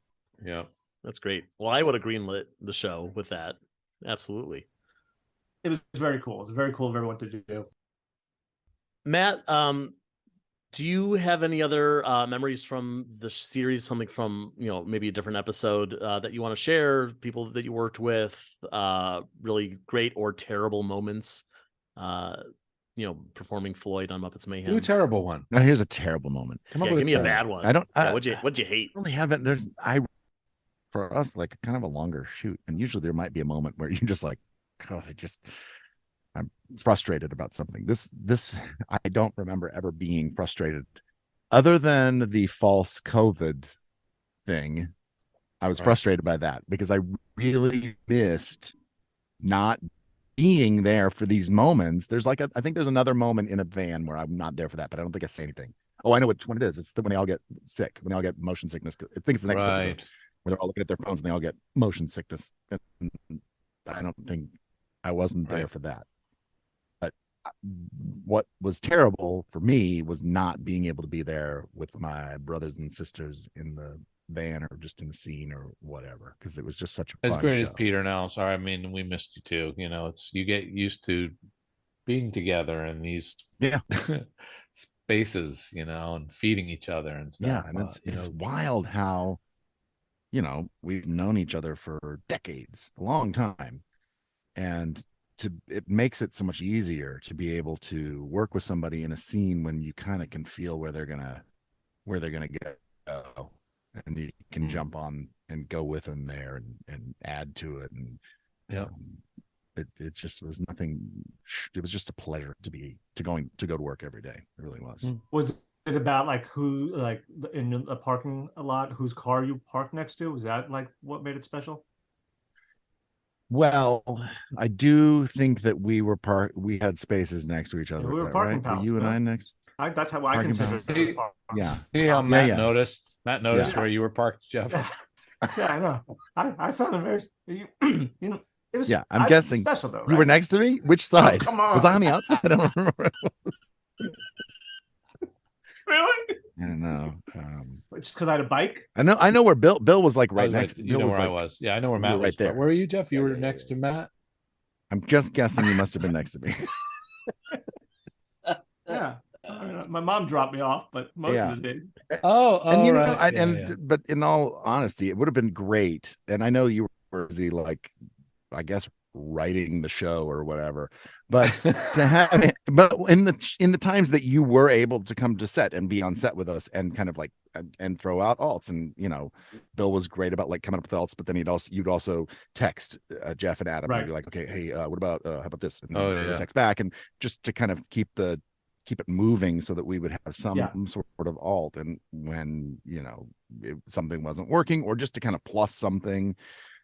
Speaker 3: Yeah.
Speaker 1: That's great. Well, I would have greenlit the show with that. Absolutely.
Speaker 2: It was very cool. It was very cool of everyone to do.
Speaker 1: Matt, do you have any other memories from the series, something from, maybe a different episode that you want to share, people that you worked with, really great or terrible moments? Performing Floyd on Muppets Mayhem.
Speaker 3: Do a terrible one.
Speaker 4: Now here's a terrible moment.
Speaker 1: Give me a bad one.
Speaker 4: I don't.
Speaker 1: What'd you hate?
Speaker 4: I really haven't. For us, like kind of a longer shoot, and usually there might be a moment where you're just like, God, I'm frustrated about something. This I don't remember ever being frustrated, other than the false COVID thing. I was frustrated by that because I really missed not being there for these moments. There's I think there's another moment in a van where I'm not there for that, but I don't think I say anything. Oh, I know which one it is. It's when they all get sick, when they all get motion sickness. I think it's the next episode where they're all looking at their phones and they all get motion sickness. And I don't think I wasn't there for that. But what was terrible for me was not being able to be there with my brothers and sisters in the van or just in the scene or whatever, because it was just such a
Speaker 3: as
Speaker 4: fun
Speaker 3: great
Speaker 4: show.
Speaker 3: as Peter now. Sorry, I mean, we missed you too. You get used to being together in these spaces, and feeding each other and stuff.
Speaker 4: Yeah, and it's wild how we've known each other for decades, a long time, and it makes it so much easier to be able to work with somebody in a scene when you kind of can feel where they're gonna go, and you can jump on and go with them there and add to it. And it just was nothing. It was just a pleasure to go to work every day. It really was.
Speaker 2: Was it about like who, like in a parking lot, whose car you parked next to? Was that like what made it special?
Speaker 4: Well, I do think that we had spaces next to each other.
Speaker 2: Yeah, we were
Speaker 4: right?
Speaker 2: parking pals.
Speaker 4: Were you and I next?
Speaker 2: That's how I consider it.
Speaker 4: Yeah.
Speaker 3: Yeah, Matt noticed. Matt noticed where you were parked, Jeff.
Speaker 2: Yeah, I know. I found it very, you know, it was.
Speaker 4: Yeah, I'm guessing
Speaker 2: special though. Right?
Speaker 4: You were next to me. Which side?
Speaker 2: Oh, come on.
Speaker 4: Was I on the outside? I don't remember.
Speaker 2: Really?
Speaker 4: I don't know.
Speaker 2: Just because I had a bike.
Speaker 4: I know where Bill was like right next.
Speaker 3: You know where I was. Yeah, I know where Matt was
Speaker 4: right there.
Speaker 3: Where were you, Jeff? You were next to Matt.
Speaker 4: I'm just guessing you must have been next to me.
Speaker 2: Yeah. My mom dropped me off, but most of it did.
Speaker 3: And
Speaker 4: you know, but in all honesty, it would have been great. And I know you were busy, like, I guess, writing the show or whatever, but to have it, but in the times that you were able to come to set and be on set with us and kind of like and throw out alts, and you know, Bill was great about like coming up with alts, but then you'd also text Jeff and Adam and be like, okay, hey, what about how about this? And text back, and just to kind of keep it moving so that we would have some sort of alt, and when you know something wasn't working, or just to kind of plus something.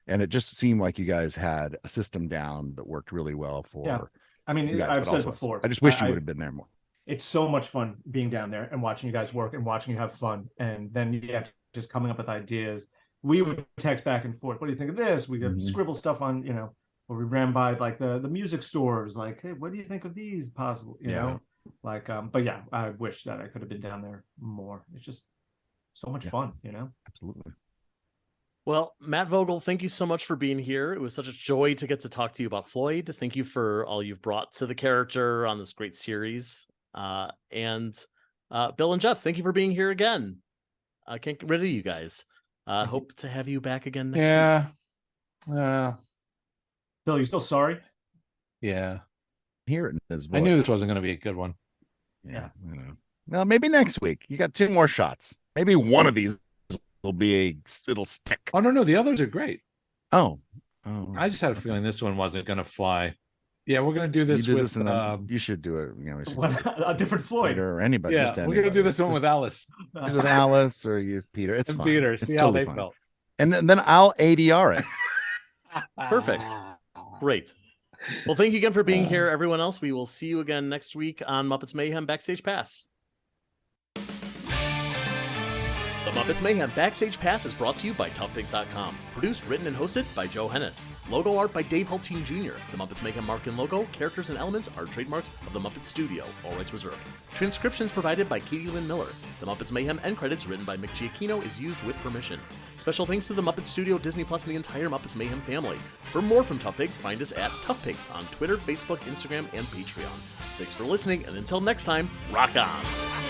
Speaker 4: And it just seemed like you guys had a system down that worked really well for. Yeah.
Speaker 2: I mean,
Speaker 4: you guys,
Speaker 2: I've said before.
Speaker 4: I just wish you would have been there more.
Speaker 2: It's so much fun being down there and watching you guys work and watching you have fun. And then just coming up with ideas. We would text back and forth. What do you think of this? We could scribble stuff on, or we ran by like the music stores. Like, hey, what do you think of these possible? You know, like, but yeah, I wish that I could have been down there more. It's just so much fun,
Speaker 4: Absolutely.
Speaker 1: Well, Matt Vogel, thank you so much for being here. It was such a joy to get to talk to you about Floyd. Thank you for all you've brought to the character on this great series. And Bill and Jeff, thank you for being here again. I can't get rid of you guys. Hope to have you back again next week.
Speaker 2: Bill, you still sorry?
Speaker 3: Yeah.
Speaker 4: Hear it in his voice.
Speaker 3: I knew this wasn't going to be a good one.
Speaker 4: Yeah. Well, maybe next week. You got 2 more shots. Maybe one of these it'll stick.
Speaker 3: Oh no, the others are great.
Speaker 4: Oh.
Speaker 3: I just had a feeling this one wasn't going to fly. Yeah, we're going to do this with.
Speaker 4: You should do it.
Speaker 2: A different Floyd
Speaker 4: or anybody.
Speaker 3: Yeah, we're going to do this one with Alice.
Speaker 4: Use with Alice or use Peter. It's fine.
Speaker 3: Peter. See how they felt.
Speaker 4: And then I'll ADR it.
Speaker 1: Perfect. Great. Well, thank you again for being here, everyone else. We will see you again next week on Muppets Mayhem Backstage Pass. The Muppets Mayhem Backstage Pass is brought to you by ToughPigs.com. Produced, written, and hosted by Joe Hennis. Logo art by Dave Hultine Jr. The Muppets Mayhem mark and logo, characters, and elements are trademarks of the Muppet Studio. All rights reserved. Transcriptions provided by Katie Lynn Miller. The Muppets Mayhem end credits written by Mick Giacchino is used with permission. Special thanks to the Muppet Studio, Disney Plus, and the entire Muppets Mayhem family. For more from Tough Pigs, find us at Tough Pigs on Twitter, Facebook, Instagram, and Patreon. Thanks for listening, and until next time, rock on!